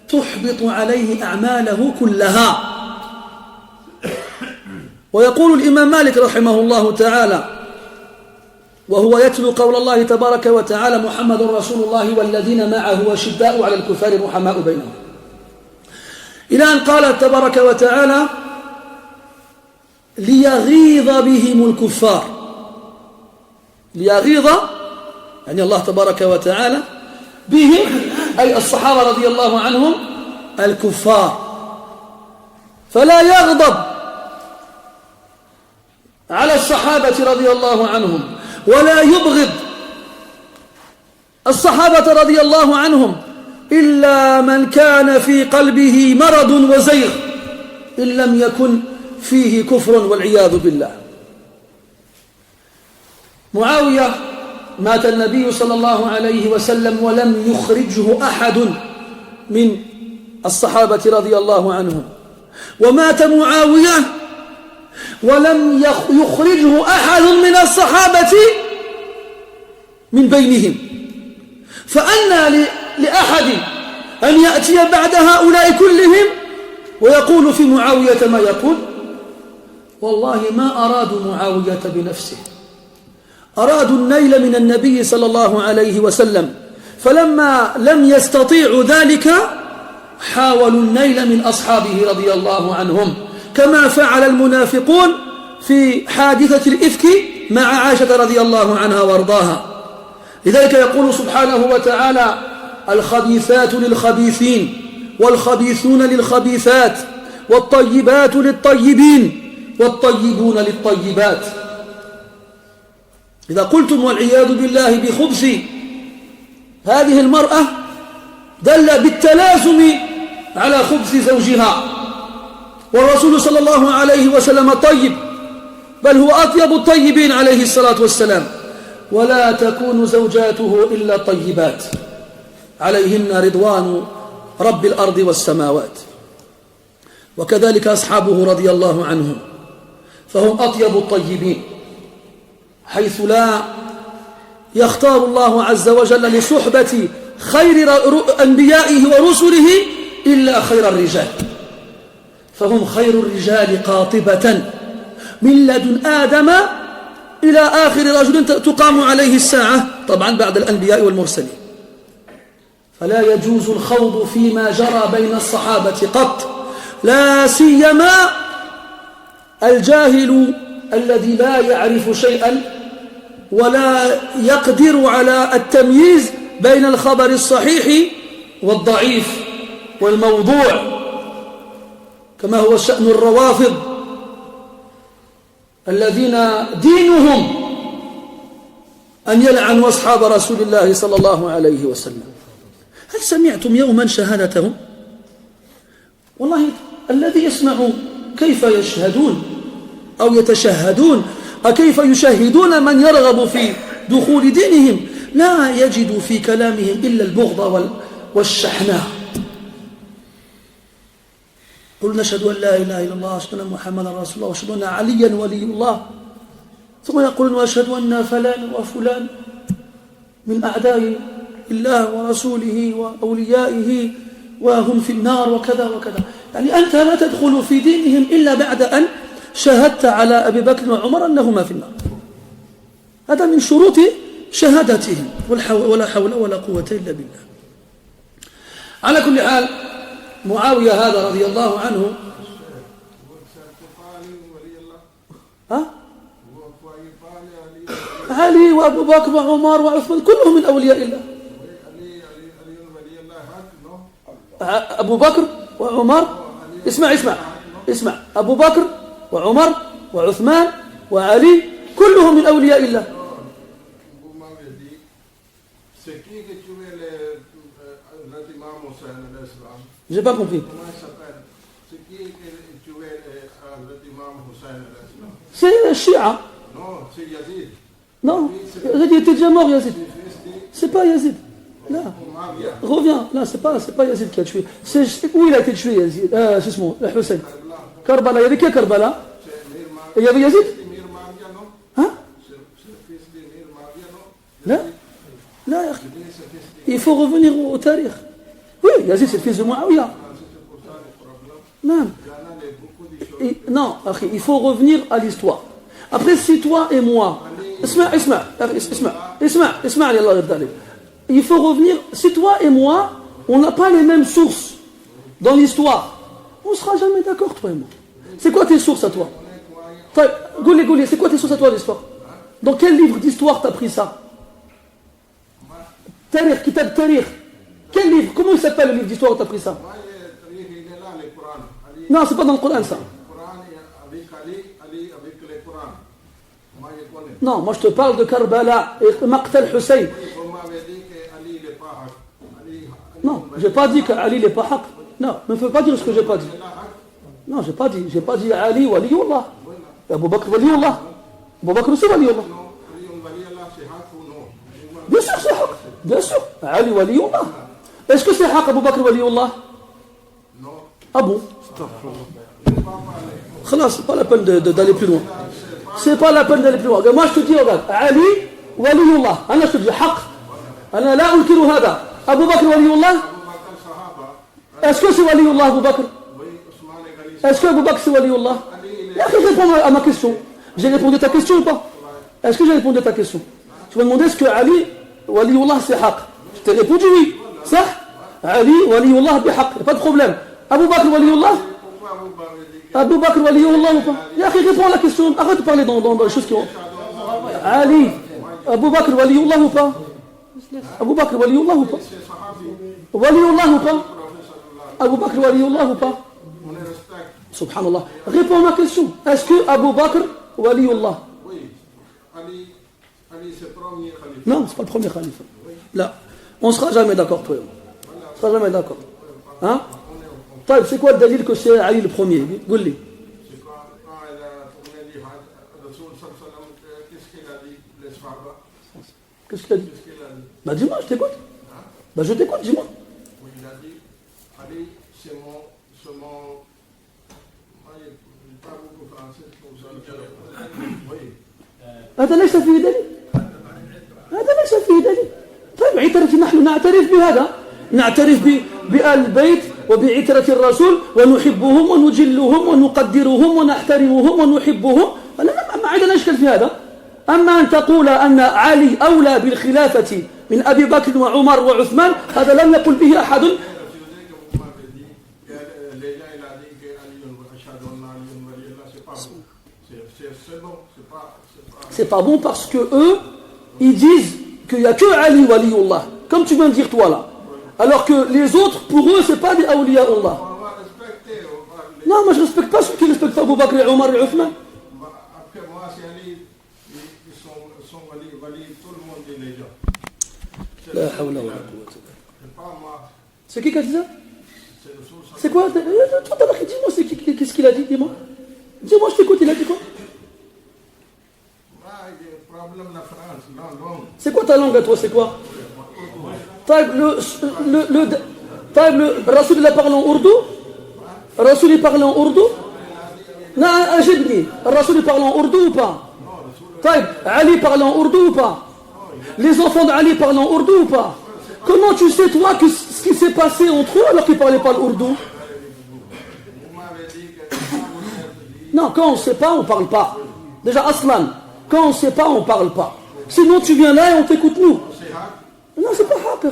A: تحبط عليه أعماله كلها. ويقول الإمام مالك رحمه الله تعالى وهو يتلو قول الله تبارك وتعالى: محمد رسول الله والذين معه أشداء على الكفار رحماء بينهم، إلى أن قال تبارك وتعالى: ليغيظ بهم الكفار. ليغيظ يعني الله تبارك وتعالى بهم أي الصحابة رضي الله عنهم الكفار، فلا يغضب على الصحابة رضي الله عنهم ولا يبغض الصحابة رضي الله عنهم إلا من كان في قلبه مرض وزيغ، إن لم يكن فيه كفر والعياذ بالله. معاوية مات النبي صلى الله عليه وسلم ولم يخرجه أحد من الصحابة رضي الله عنهم، ومات معاوية ولم يخرجه أحد من الصحابة من بينهم، فأنى لأحد أن يأتي بعد هؤلاء كلهم ويقول في معاوية ما يقول؟ والله ما أرادوا معاوية بنفسه، أرادوا النيل من النبي صلى الله عليه وسلم، فلما لم يستطيعوا ذلك حاولوا النيل من أصحابه رضي الله عنهم، كما فعل المنافقون في حادثة الإفك مع عائشة رضي الله عنها وارضاها. لذلك يقول سبحانه وتعالى: الخبيثات للخبيثين والخبيثون للخبيثات والطيبات للطيبين والطيبون للطيبات. إذا قلتم والعياذ بالله بخبث هذه المرأة دل بالتلازم على خبث زوجها، والرسول صلى الله عليه وسلم طيب، بل هو أطيب الطيبين عليه الصلاة والسلام، ولا تكون زوجاته إلا طيبات عليهن رضوان رب الأرض والسماوات. وكذلك أصحابه رضي الله عنهم فهم أطيب الطيبين، حيث لا يختار الله عز وجل لصحبة خير أنبيائه ورسله إلا خير الرجال، فهم خير الرجال قاطبة من لدن آدم إلى آخر رجل تقام عليه الساعة، طبعا بعد الأنبياء والمرسلين. فلا يجوز الخوض فيما جرى بين الصحابة قط، لا سيما الجاهل الذي لا يعرف شيئا ولا يقدر على التمييز بين الخبر الصحيح والضعيف والموضوع كما هو شأن الروافض الذين دينهم أن يلعنوا أصحاب رسول الله صلى الله عليه وسلم. هل سمعتم يوما شهادتهم؟ والله الذي يسمع كيف يشهدون أو يتشهدون كيف يشهدون من يرغب في دخول دينهم لا يجد في كلامهم إلا البغض والشحناء. قل نشهد أن لا إله إلا الله وأشهد أن محمدا رسول الله وأشهد أن عليا ولي الله، ثم يقولون وأشهد أن فلان وفلان من أعداء الله ورسوله وأوليائه وهم في النار وكذا وكذا. يعني أنت لا تدخل في دينهم إلا بعد أن شهدت على أبي بكر وعمر أنهما في النار. هذا من شروط شهادتهم ولا حول ولا قوة إلا بالله. على كل حال معاوية هذا رضي الله عنه علي وأبو بكر وعمر وعثمان كلهم من أولياء الله. أبو بكر وعمر اسمع أبو بكر وعمر وعثمان وعلي كلهم من أولياء الله. J'ai pas compris. C'est Shia.
B: Non, c'est Yazid.
A: Non, Yazid était déjà mort, Yazid. C'est pas Yazid. Là, reviens. Là, c'est pas Yazid qui a tué. C'est où il a été tué, Yazid. C'est ce mot, Hussein. Karbala. Il y avait qui à Karbala? Il y avait Yazid. Hein? Là, il faut revenir au tarikh. Oui, Yazid c'est le fils de Muawiyah. Non, il faut revenir à l'histoire. Après, si toi et moi, il faut revenir, si toi et moi, on n'a pas les mêmes sources dans l'histoire, on ne sera jamais d'accord, toi et moi. C'est quoi tes sources à toi? Goulé, c'est quoi tes sources à toi l'histoire? Dans quel livre d'histoire t'as pris ça? Tarikh, Kitab Tarikh. Quel livre? Comment il s'appelle le livre d'histoire où tu as pris ça? Non, c'est pas dans le Coran ça. Non, moi je te parle de Karbala et Maqtal Hussein. Non, j'ai pas dit qu'Ali n'est pas haq. Non, ne me fais pas dire ce que j'ai pas dit. Non, j'ai pas dit Ali Waliullah. Abu Bakr Waliullah. Abu Bakr aussi Waliullah. Bien sûr c'est haq. Bien sûr, Ali Waliullah. Est-ce que c'est haq Abu Bakr Waliullah?
B: Non.
A: Ah bon? Khalas, c'est pas la peine d'aller plus loin. C'est pas la peine d'aller plus loin. Moi je te dis, regarde, Ali Waliullah. Ana je te dis haq. Ana la unkiru hada. Abu Bakr Waliullah. Est-ce que c'est Waliullah Abu Bakr? Est-ce que Abu Bakr c'est Waliullah? Je réponds à ma question. J'ai répondu à ta question ou pas? Est-ce que j'ai répondu à ta question? Tu m'as demandé est-ce que Ali Waliullah c'est haq? Je t'ai répondu oui. Ça? Ali Waliullah bihaq. Pas de problème. Abu Bakr Waliullah? Abu Bakr Waliullah ou pas? Réponds à la question. Arrête de parler dans les choses qui ont. Ali. Abu Bakr Waliullah ou pas? Abu Bakr Waliullah ou pas? Waliullah ou pas? Abu Bakr Waliullah ou pas? Subhanallah. Réponds à ma question. Est-ce que Abu Bakr Waliullah?
B: Oui. Ali c'est le premier khalife.
A: Non, c'est pas le premier khalife. Là. On ne sera jamais d'accord, toi et moi. On ne sera jamais d'accord. Hein? C'est quoi le dalil que c'est Ali le premier? Gouli.
B: C'est quand elle a tourné les Rasoul sallam, qu'est-ce qu'il a dit, les Sahaba?
A: Qu'est-ce qu'il a dit? Bah dis-moi, je t'écoute. Bah je t'écoute, dis-moi.
B: Oui, il a dit, Ali, c'est mon... Moi, je n'ai pas beaucoup français pour ça. Oui.
A: هذا ليس فيه دليل. هذا ليس فيه دليل. طيب عترة نحن نعترف بهذا. نعترف بآل البيت وبعترة الرسول ونحبهم ونجلهم ونقدرهم ونحترمهم ونحبهم. ما عندنا إشكال في هذا. أما أن تقول أن علي أولى بالخلافة من أبي بكر وعمر وعثمان هذا لم يقل به أحد. C'est pas bon parce que eux, ils disent qu'il n'y a que Ali Waliullah. comme tu viens de dire toi là. Alors que les autres, pour eux, c'est pas des awliya Allah.
B: On va respecter.
A: Non, moi je respecte pas ceux qui respectent pas Abu Bakr et Omar et Othman.
B: Après moi, c'est Ali, ils sont wali, tout le monde dit les gens.
A: La hawla wa la quwwata.
B: C'est pas moi,
A: C'est qui a dit ça?
B: c'est le source.
A: C'est quoi? Toi, dis-moi, c'est qui, qu'est-ce qu'il a dit? Dis-moi. Dis-moi, je t'écoute, il a dit quoi?
B: Il y a un problème la France, non, non.
A: C'est quoi ta langue à toi? C'est quoi? Le Rasoul il a parlé en ourdou? Rasoul il parle en ourdou? Non, ajibni. Rasoul il parle en ourdou ou pas? Ali parle en ourdou ou pas? Les enfants d'Ali parlent en ourdou ou pas? Comment tu sais toi que ce qui s'est passé entre eux alors qu'ils ne parlaient pas l'ourdou? Non, quand on ne sait pas, on ne parle pas. Déjà, Aslan, quand on ne sait pas, on ne parle pas. Sinon tu viens là et on t'écoute nous. Non, c'est pas haq.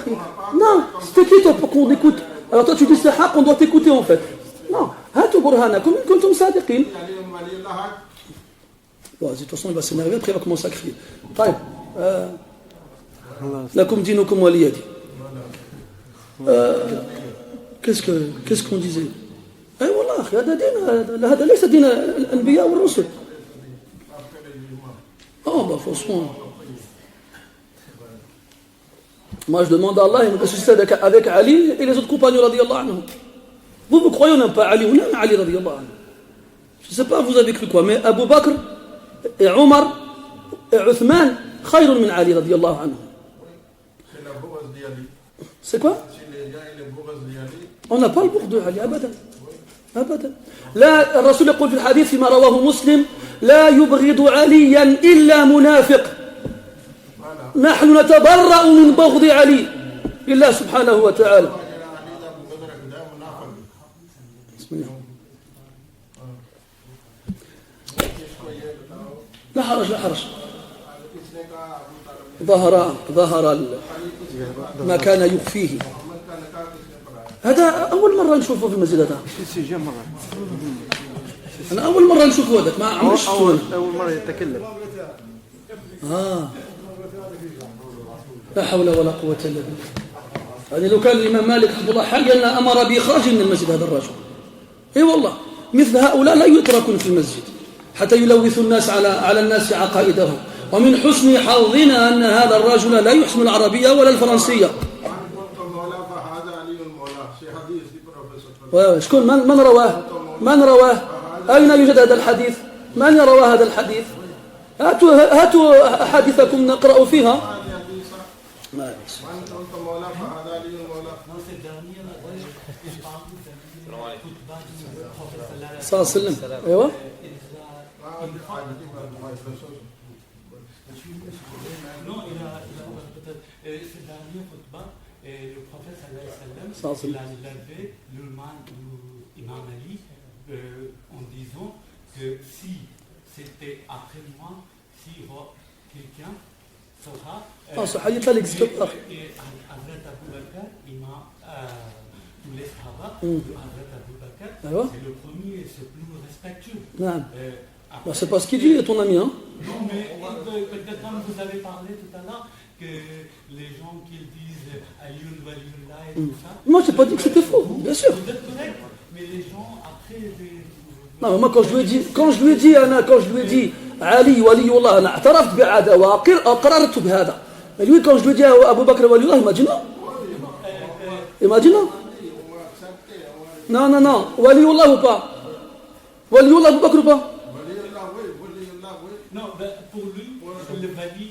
A: Non, c'était qui toi pour qu'on écoute? Alors toi tu dis c'est haq, on doit t'écouter en fait. Non, hatu burhanakum in kuntum sadiqin. Bon, de toute façon il va s'énerver, après il va commencer à crier. طيب lakum dinukum waliyadi. Qu'est-ce qu'on disait? اي والله اخي هذا دين، هذا ليس دين الانبياء والرسل. Oh bah franchement, moi je demande à Allah, il me ressuscite avec Ali et les autres compagnons radiyallahu anhum. Vous croyez on n'aime pas Ali, on aime Ali radiyallahu anhu. Je ne sais pas vous avez cru quoi, mais Abu Bakr et Omar et Uthman khayrun min Ali radiyallahu anhu. C'est quoi? On n'a pas le bourg de Ali, abadan. أبدا. لا الرسول يقول في الحديث فيما رواه مسلم لا يبغض عليا إلا منافق. نحن نتبرأ من بغض علي لله سبحانه وتعالى. لا حرج لا حرج. ظهر ما كان يخفيه. هذا أول مرة نشوفه في المسجد هذا. أنا أول مرة نشوفه هذا ما عمري شفته.
C: أول مرة يتكلم.
A: لا حول ولا قوة إلا بالله. يعني لو كان الإمام مالك رحمه الله حيا أمر بإخراجه من المسجد هذا الرجل. إي والله مثل هؤلاء لا يتركون في المسجد حتى يلوثوا الناس على الناس عقائدهم. ومن حسن حظنا أن هذا الرجل لا يحسن العربية ولا الفرنسية. شكون من رواه أين يوجد هذا الحديث؟ من يروى هذا الحديث؟ هاتوا أحاديثكم نقرأ فيها. صلى الله عليه وسلم. أيوة.
D: Le prophète sallallahu alayhi wa sallam, il a levé l'imam Ali en disant que si c'était après moi, si quelqu'un sera...
A: ce hadith-là n'existe pas.
D: Et Hazrat Abu Bakr, tous les sahaba, Hazrat Abu Bakr, c'est le premier et c'est le plus respectueux.
A: C'est pas ce qu'il dit, ton ami. Hein?
D: Non, mais peut-être comme vous avez parlé tout à l'heure, que les gens qui disent Alioun Walioullah et tout ça.
A: Moi, je n'ai pas dit que c'était faux, bien sûr.
D: Vous êtes correct, mais les gens après.
A: Non, mais moi, quand je lui ai dit Ali Walioullah, أنا اعترفت بهذا وأقررت بهذا. Mais lui, quand je lui ai dit Abu Bakr Walioullah, il m'a dit non. Il m'a dit non. Non. Walioullah ou pas? Walioullah Abu Bakr ou pas?
D: Non, pour lui, le Wali.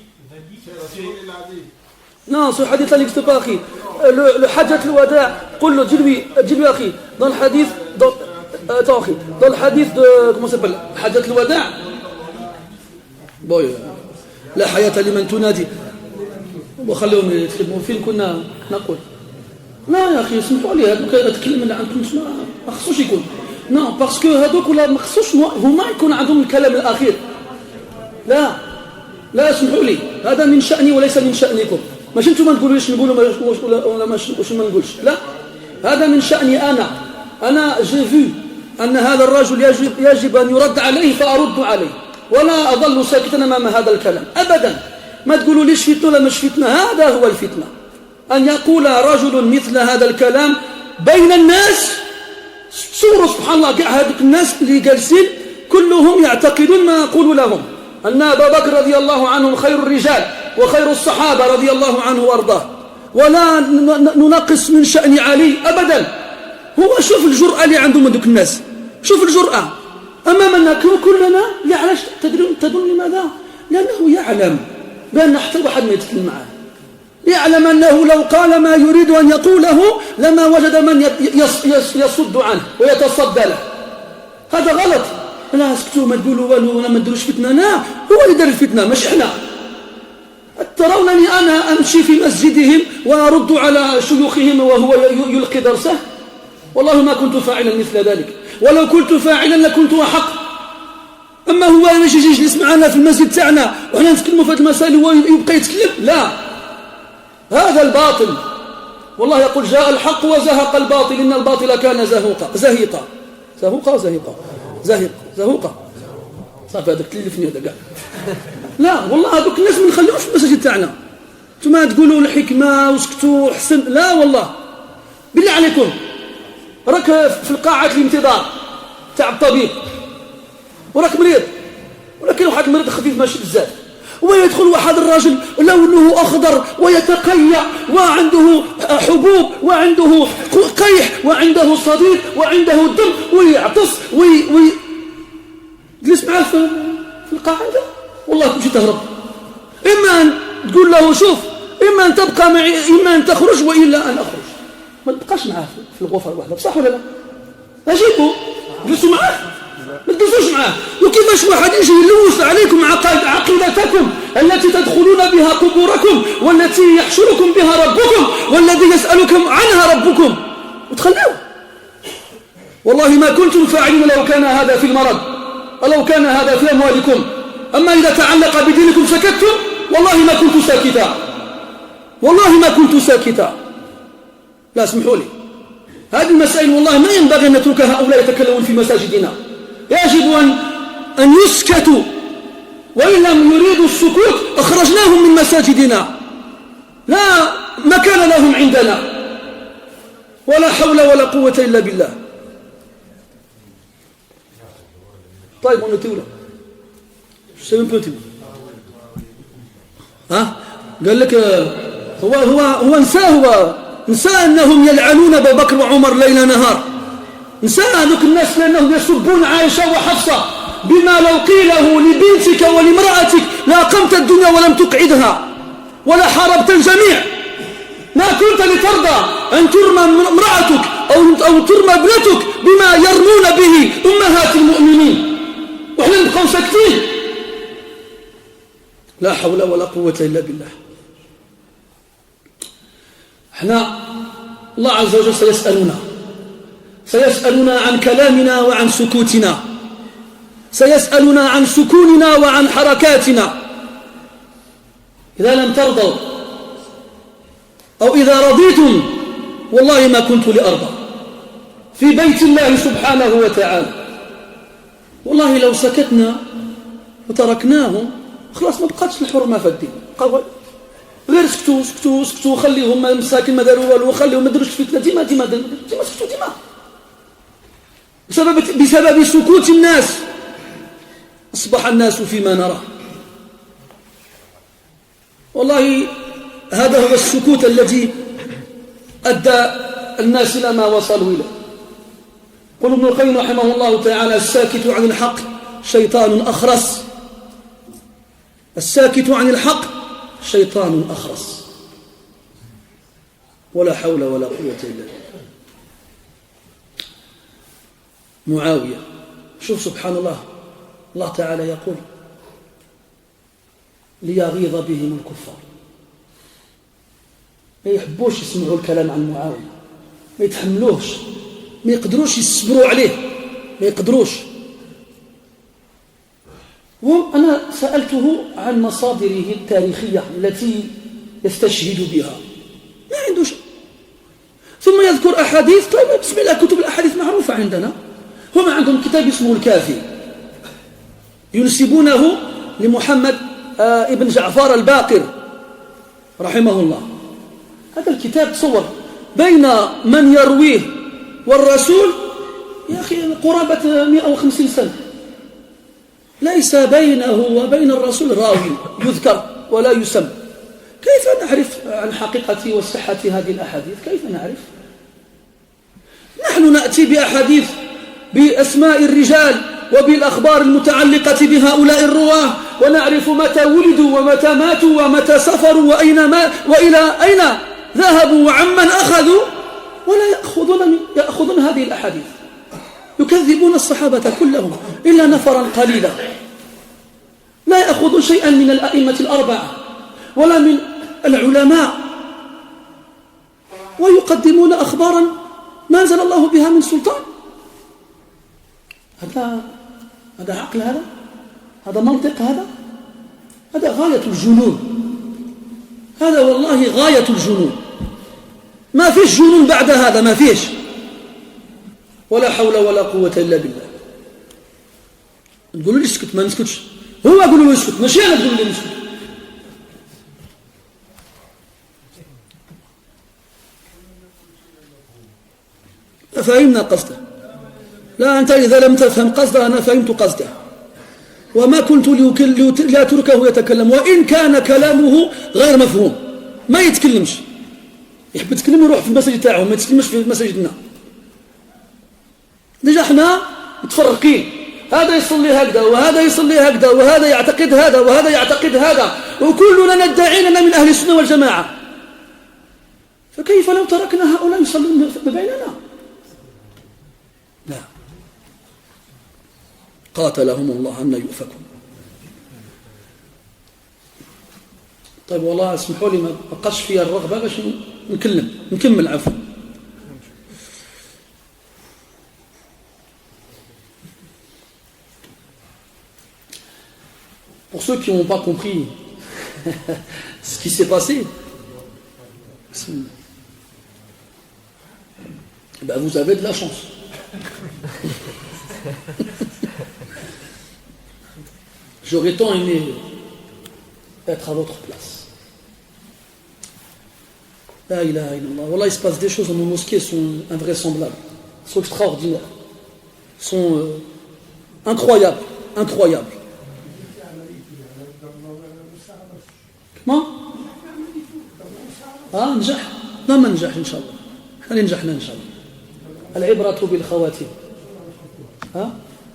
A: Non, ce hadith-là n'existe pas, akhi. Le Hajjat al-Wada', dis-lui, akhi, dans le hadith, attends, akhi, dans le hadith de, comment ça s'appelle, Hajjat al-Wada', boy, لا حياة لمن تنادي وخليهم يتكلموا فين كنا نقول لا يا أخي اسمحوا لي هذوك أتكلم اللي عندكم ما خصوش يكون non parce que هذوك ولا ما خصوش هما يكون عندهم الكلام الأخير لا اسمحوا لي هذا من شأني وليس من شأنكم ماشي انتم ما تقولوش نقولوا ولا واش ما نقولش لا هذا من شأني أنا j'ai vu أن هذا الرجل يجب أن يرد عليه فأرد عليه ولا أظل ساكتا أمام هذا الكلام أبدا ما تقولوا ليش فتنة ولا مش فتنة هذا هو الفتنة أن يقول رجل مثل هذا الكلام بين الناس. صوروا سبحان الله كاع هذوك الناس اللي جالسين كلهم يعتقدون ما أقول لهم أن أبا بكر رضي الله عنه خير الرجال وخير الصحابة رضي الله عنه وارضاه، ولا ننقص من شأن علي أبدا. هو شوف الجرأة اللي عندهم هذوك الناس، شوف الجرأة أمامنا كلنا. علاش تدرون لماذا؟ لأنه يعلم بأن حتى واحد ما يتكلم معه، يعلم أنه لو قال ما يريد أن يقوله لما وجد من يصد عنه ويتصدى له. هذا غلط. لا اسكتوا ما تقولوا والو ولا ما نديروش فتنة. لا، هو اللي دار الفتنة مش احنا. ترونني أنا أمشي في مسجدهم وأرد على شيوخهم وهو يلقي درسه؟ والله ما كنت فاعلا مثل ذلك، ولو كنت فاعلا لكنت أحق. أما هو يجي يجلس معنا في المسجد تاعنا وحنا نتكلموا في هذه المسائل وهو يبقى يتكلم؟ لا، هذا الباطل. والله يقول جاء الحق وزهق الباطل إن الباطل كان زهوقا. صافي هذاك تلفني هذا كاع. لا والله هذوك الناس ما نخليوش في المساجد تاعنا. انتم تقولوا الحكمة وسكتوا حسن. لا والله بالله عليكم، راك في القاعة الانتظار تاع الطبيب وراك مريض، ولكن واحد المريض خفيف ماشي بزاف، ويدخل واحد الرجل لونه أخضر ويتقيأ وعنده حبوب وعنده قيح وعنده صديد وعنده دم ويعطس جلس معاه في القاعدة. والله تمشي تهرب. إما أن تقول له شوف، إما أن تبقى معي، إما أن تخرج وإلا أن أخرج. ما تبقاش معاه في الغرفة الواحدة، بصح ولا لا؟ أجيبوا جلسوا معاه، ما تجلسوش معاه. وكيفاش واحد يجي يلوث عليكم عقيدتكم التي تدخلون بها قبوركم والتي يحشركم بها ربكم والذي يسألكم عنها ربكم وتخلوه؟ والله ما كنتم فاعلين لو كان هذا في المرض ولو كان هذا في أموالكم. أما إذا تعلق بدينكم سكتتم، والله ما كنت ساكتا. لا اسمحوا لي، هذه المسائل والله ما ينبغي أن نترك هؤلاء يتكلمون في مساجدنا. يجب أن يسكتوا، وإن لم يريدوا السكوت أخرجناهم من مساجدنا، لا مكان لهم عندنا، ولا حول ولا قوة إلا بالله. طيب on était où là? Je sais même pas où. قال لك هو نسى أنهم يلعنون أبا بكر وعمر ليل نهار. نسى هذوك الناس لأنهم يسبون عائشة وحفصة بما لو قيله لبنتك ولامرأتك لأقمت الدنيا ولم تقعدها ولا حاربت الجميع. ما كنت لترضى أن ترمى امرأتك أو ترمى ابنتك بما يرمون به أمهات المؤمنين وإحنا نبقوا ساكتين. لا حول ولا قوة إلا بالله. احنا الله عز وجل سيسألنا عن كلامنا وعن سكوتنا، سيسألنا عن سكوننا وعن حركاتنا. إذا لم ترضوا أو إذا رضيتم والله ما كنت لأرضى في بيت الله سبحانه وتعالى. والله لو سكتنا وتركناهم خلاص ما بقاتش الحرمة في الدين. غير سكتوا خليهم مساكن ما داروا والو، خليهم ما داروش فتنة. ديما سكتوا ديما بسبب سكوت الناس أصبح الناس فيما نرى. والله هذا هو السكوت الذي أدى الناس إلى ما وصلوا إليه. قل ابن القيم رحمه الله تعالى: الساكت عن الحق شيطان أخرس. الساكت عن الحق شيطان أخرس. ولا حول ولا قوة إلا بالله. معاوية، شوف سبحان الله، الله تعالى يقول: ليغيظ بهم الكفار. ما يحبوش يسمعوا الكلام عن معاوية، ما يتحملوش، ما يقدروش يصبروا عليه، ما يقدروش. وأنا سألته عن مصادره التاريخية التي يستشهد بها، ما عندوش. ثم يذكر أحاديث. طيب بسم الله، كتب الأحاديث معروفة عندنا. هم عندهم كتاب اسمه الكافي ينسبونه لمحمد ابن جعفر الباقر رحمه الله. هذا الكتاب تصور بين من يرويه والرسول يا أخي قرابة 150 سنة ليس بينه وبين الرسول راوي يذكر ولا يسمى كيف نعرف عن حقيقة وصحة هذه الأحاديث كيف نعرف نحن نأتي بأحاديث بأسماء الرجال وبالأخبار المتعلقة بهؤلاء الرواه ونعرف متى ولدوا ومتى ماتوا ومتى سافروا وإلى أين ذهبوا وعمن أخذوا ولا يأخذون هذه الأحاديث يكذبون الصحابة كلهم إلا نفرا قليلا لا يأخذون شيئا من الأئمة الأربعة ولا من العلماء ويقدمون أخبارا ما أنزل الله بها من سلطان هذا عقل هذا منطق هذا غاية الجنون هذا والله غاية الجنون ما فيش جنون بعد هذا ما فيش ولا حول ولا قوة إلا بالله تقولوا لي اسكت ما نسكتش هو يقولوا لي اسكت ماشي أنا تقولوا لي اسكت فهمنا قصده لا أنت إذا لم تفهم قصده أنا فهمت قصده وما كنت لأتركه يتكلم وإن كان كلامه غير مفهوم ما يتكلمش يحب يتكلم يروح في المسجد تاعه ما يتكلمش في مسجدنا ديجا احنا متفرقين هذا يصلي هكذا وهذا يصلي هكذا وهذا يعتقد هذا وهذا يعتقد هذا وكلنا ندعي أننا من أهل السنة والجماعة فكيف لو تركنا هؤلاء يصلون بيننا لا قاتلهم الله أن يؤفكون طيب والله اسمحوا لي ما بقاش فيها الرغبة باش نكمل عفوا Pour ceux qui n'ont pas compris ce qui s'est passé, ben vous avez de la chance. J'aurais tant aimé être à votre place. La ilaha illallah. Wallah, il se passe des choses dans nos mosquées sont invraisemblables, sont extraordinaires, sont incroyables. ما ننجح لا ما ننجح إن شاء الله خلينا ننجحنا إن شاء الله العبرة بالخواتيم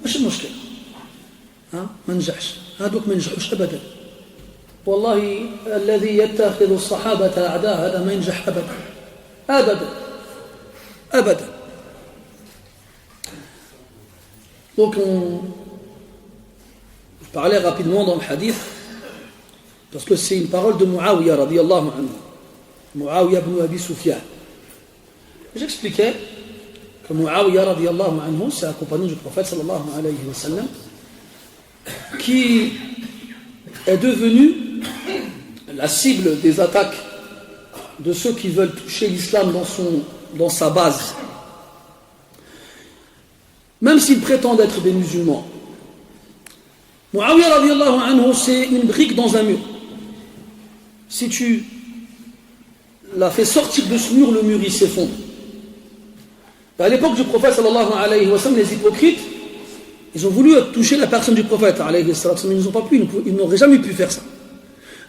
A: مش المشكلة ما ننجحش هذوك ما ينجحوش أبدا والله الذي يتخذ الصحابة أعداء هذا ما ينجح أبدا donc je parlais rapidement dans le hadith parce que c'est une parole de Muawiyah radiyallahu anhu Muawiyah ibn Abi Sufyan j'expliquais que Muawiyah radiyallahu anhu c'est un compagnon du prophète sallallahu alayhi wa sallam qui est devenu la cible des attaques de ceux qui veulent toucher l'islam dans sa base même s'ils prétendent être des musulmans Muawiyah radiyallahu anhu c'est une brique dans un mur si tu l'as fait sortir de ce mur le mur il s'effondre à l'époque du prophète sallallahu alayhi wa sallam les hypocrites ils ont voulu toucher la personne du prophète alayhi sallam mais ils n'ont pas pu ils n'auraient jamais pu faire ça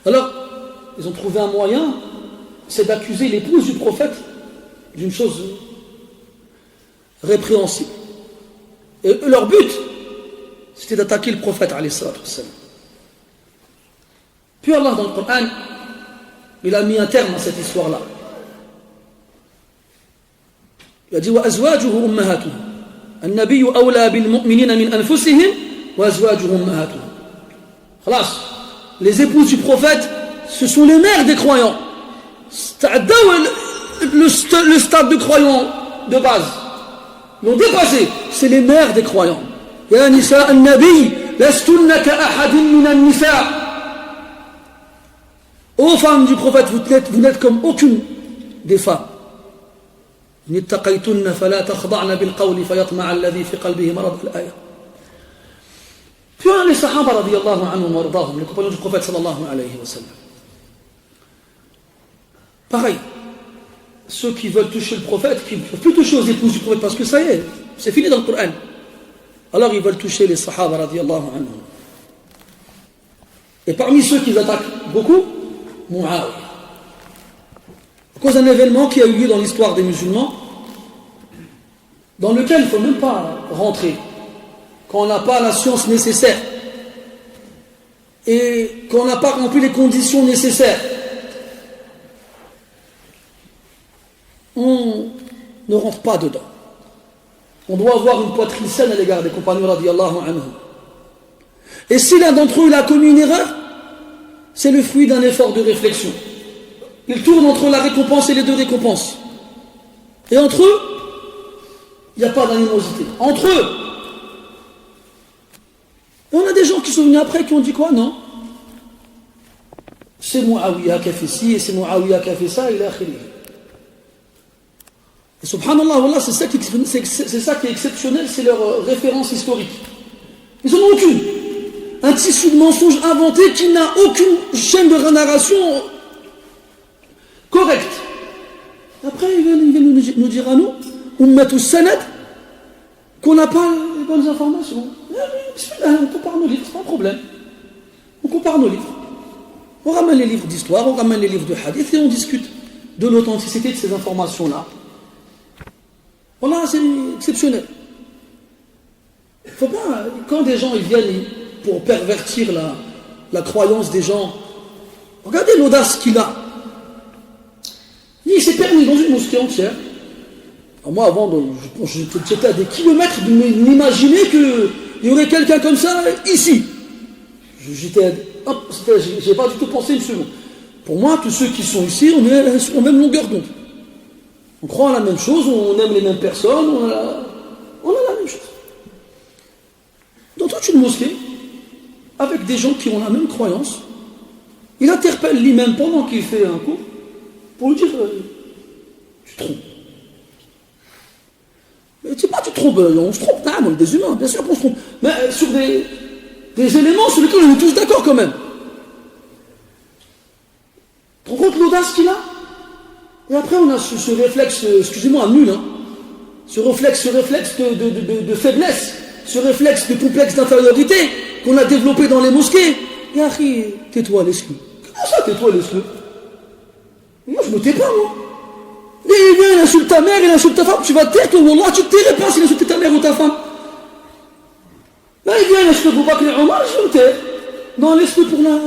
A: alors ils ont trouvé un moyen c'est d'accuser l'épouse du prophète d'une chose répréhensible et leur but c'était d'attaquer le prophète alayhi sallam puis Allah dans le Coran il a mis un terme à cette histoire-là. Il a dit وَأَزْوَاجُهُ أُمَّهَاتُهُ النَّبِيُّ أَوْلَى بِالْمُؤْمِنِينَ مِنْ أَنفُسِهِمْ وَأَزْوَاجُهُ أُمَّهَاتُهُ خلاص les épouses du prophète ce sont les mères des croyants le stade de croyants de base l'ont dépassé c'est les mères des croyants يا نساء النبي لستن كأحد من النساء Ô femmes du prophète, vous n'êtes comme aucune des femmes. Puis on a les sahaba radiyallahu anhum wa ardahum, les compagnons du prophète sallallahu alayhi wa sallam. Pareil, ceux qui veulent toucher le prophète, qui ne peuvent plus toucher aux épouses du prophète parce que ça y est, c'est fini dans le Coran. Alors ils veulent toucher les Sahaba radiyallahu anhum. Et parmi ceux qui attaquent beaucoup, Muawiyah. À cause d'un événement qui a eu lieu dans l'histoire des musulmans, dans lequel il ne faut même pas rentrer, quand on n'a pas la science nécessaire et qu'on n'a pas rempli les conditions nécessaires. On ne rentre pas dedans. On doit avoir une poitrine saine à l'égard des compagnons radiyallahu anhum. Et si l'un d'entre eux a commis une erreur, c'est le fruit d'un effort de réflexion. Il tourne entre la récompense et les deux récompenses. Et entre eux, il n'y a pas d'animosité. Entre eux. Et on a des gens qui sont venus après qui ont dit quoi? Non. C'est Muawiyah qui a fait ci et c'est Muawiyah qui a fait ça, il a khili. Et subhanallah, wallah, c'est ça qui est exceptionnel, c'est leur référence historique. Ils n'en ont aucune. Un tissu de mensonges inventé qui n'a aucune chaîne de narration correcte. Après, ils viennent nous dire à nous, Ummatus Sanad, qu'on n'a pas les bonnes informations. On compare nos livres, c'est pas un problème. On compare nos livres. On ramène les livres d'histoire, on ramène les livres de hadith et on discute de l'authenticité de ces informations-là. Voilà, c'est exceptionnel. Faut pas, quand des gens ils viennent pour pervertir la croyance des gens, regardez l'audace qu'il a. Il s'est permis dans une mosquée entière. Alors moi, avant, j'étais à des kilomètres de m'imaginer qu'il y aurait quelqu'un comme ça ici. J'ai pas du tout pensé une seconde. Pour moi, tous ceux qui sont ici, on est sur la même longueur d'onde. On croit à la même chose, on aime les mêmes personnes, on a la même chose. Dans toute une mosquée, avec des gens qui ont la même croyance, il interpelle l'imam pendant qu'il fait un cours pour lui dire tu te trompes. Mais tu sais pas, tu te trompes, on se trompe, on est des humains, bien sûr qu'on se trompe. Mais sur des éléments sur lesquels on est tous d'accord quand même. Tu te rends compte l'audace qu'il a? Et après on a ce réflexe, excusez-moi, nul, hein, ce réflexe de faiblesse, ce réflexe de complexe d'infériorité qu'on a développé dans les mosquées. Et Akhi, tais-toi, laisse-le. Comment ça, tais-toi, laisse-le? Moi, je me tais pas, moi. Et il vient, il insulte ta mère, il insulte ta femme, tu vas te taire, toi, Wallah, tu te tairais pas s'il insulte ta mère ou ta femme. Là, il vient, il insulte Abu Bakr et Omar, je me tais. Non, laisse-le pour la...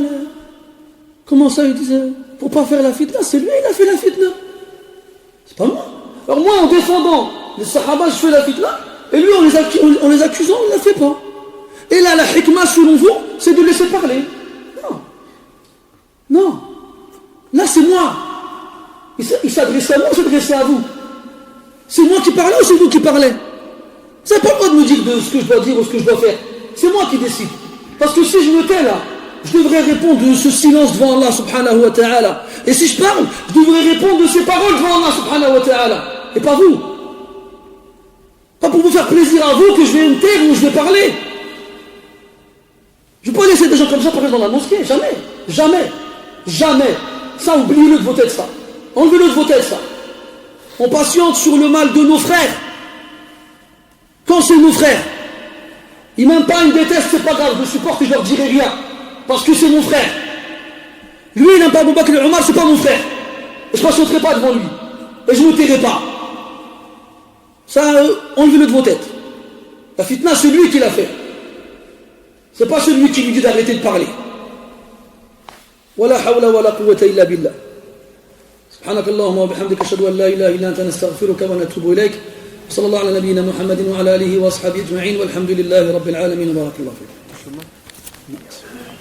A: Comment ça, il disait, pour pas faire la fitna, c'est lui, il a fait la fitna. C'est pas moi. Alors moi, en défendant les Sahaba, je fais la fitna, et lui, en les accusant, il ne la fait pas. Et là, la hikmah, selon vous, c'est de laisser parler. Non. Non. Là, c'est moi. Il s'adressait à moi, il s'adressait à vous. C'est moi qui parlais ou c'est vous qui parlez? Vous n'avez pas le droit de me dire de ce que je dois dire ou ce que je dois faire. C'est moi qui décide. Parce que si je me tais là, je devrais répondre de ce silence devant Allah subhanahu wa ta'ala. Et si je parle, je devrais répondre de ces paroles devant Allah subhanahu wa ta'ala. Et pas vous. Pas pour vous faire plaisir à vous que je vais me taire ou je vais parler. Je ne vais pas laisser des gens comme ça parler dans la mosquée. Jamais. Jamais. Jamais. Ça, oubliez-le de vos têtes, ça. Enlevez-le de vos têtes, ça. On patiente sur le mal de nos frères. Quand c'est nos frères, ils m'aiment pas, ils me détestent, c'est pas grave, je supporte et je leur dirai rien. Parce que c'est mon frère. Lui, il n'aime pas Abu Bakr et Omar, c'est pas mon frère. Et je ne patienterai pas devant lui. Et je ne me tairai pas. Ça, enlevez-le de vos têtes. La fitna, c'est lui qui l'a fait. C'est pas celui qui lui dit d'arrêter de parler. ولا حول ولا قوة إلا بالله سبحانك اللهم وبحمدك أشهد أن لا إله إلا أنت نستغفرك ونتوب إليك صلى الله على نبينا محمد وعلى آله وأصحابه أجمعين والحمد لله رب العالمين وبارك الله فيكم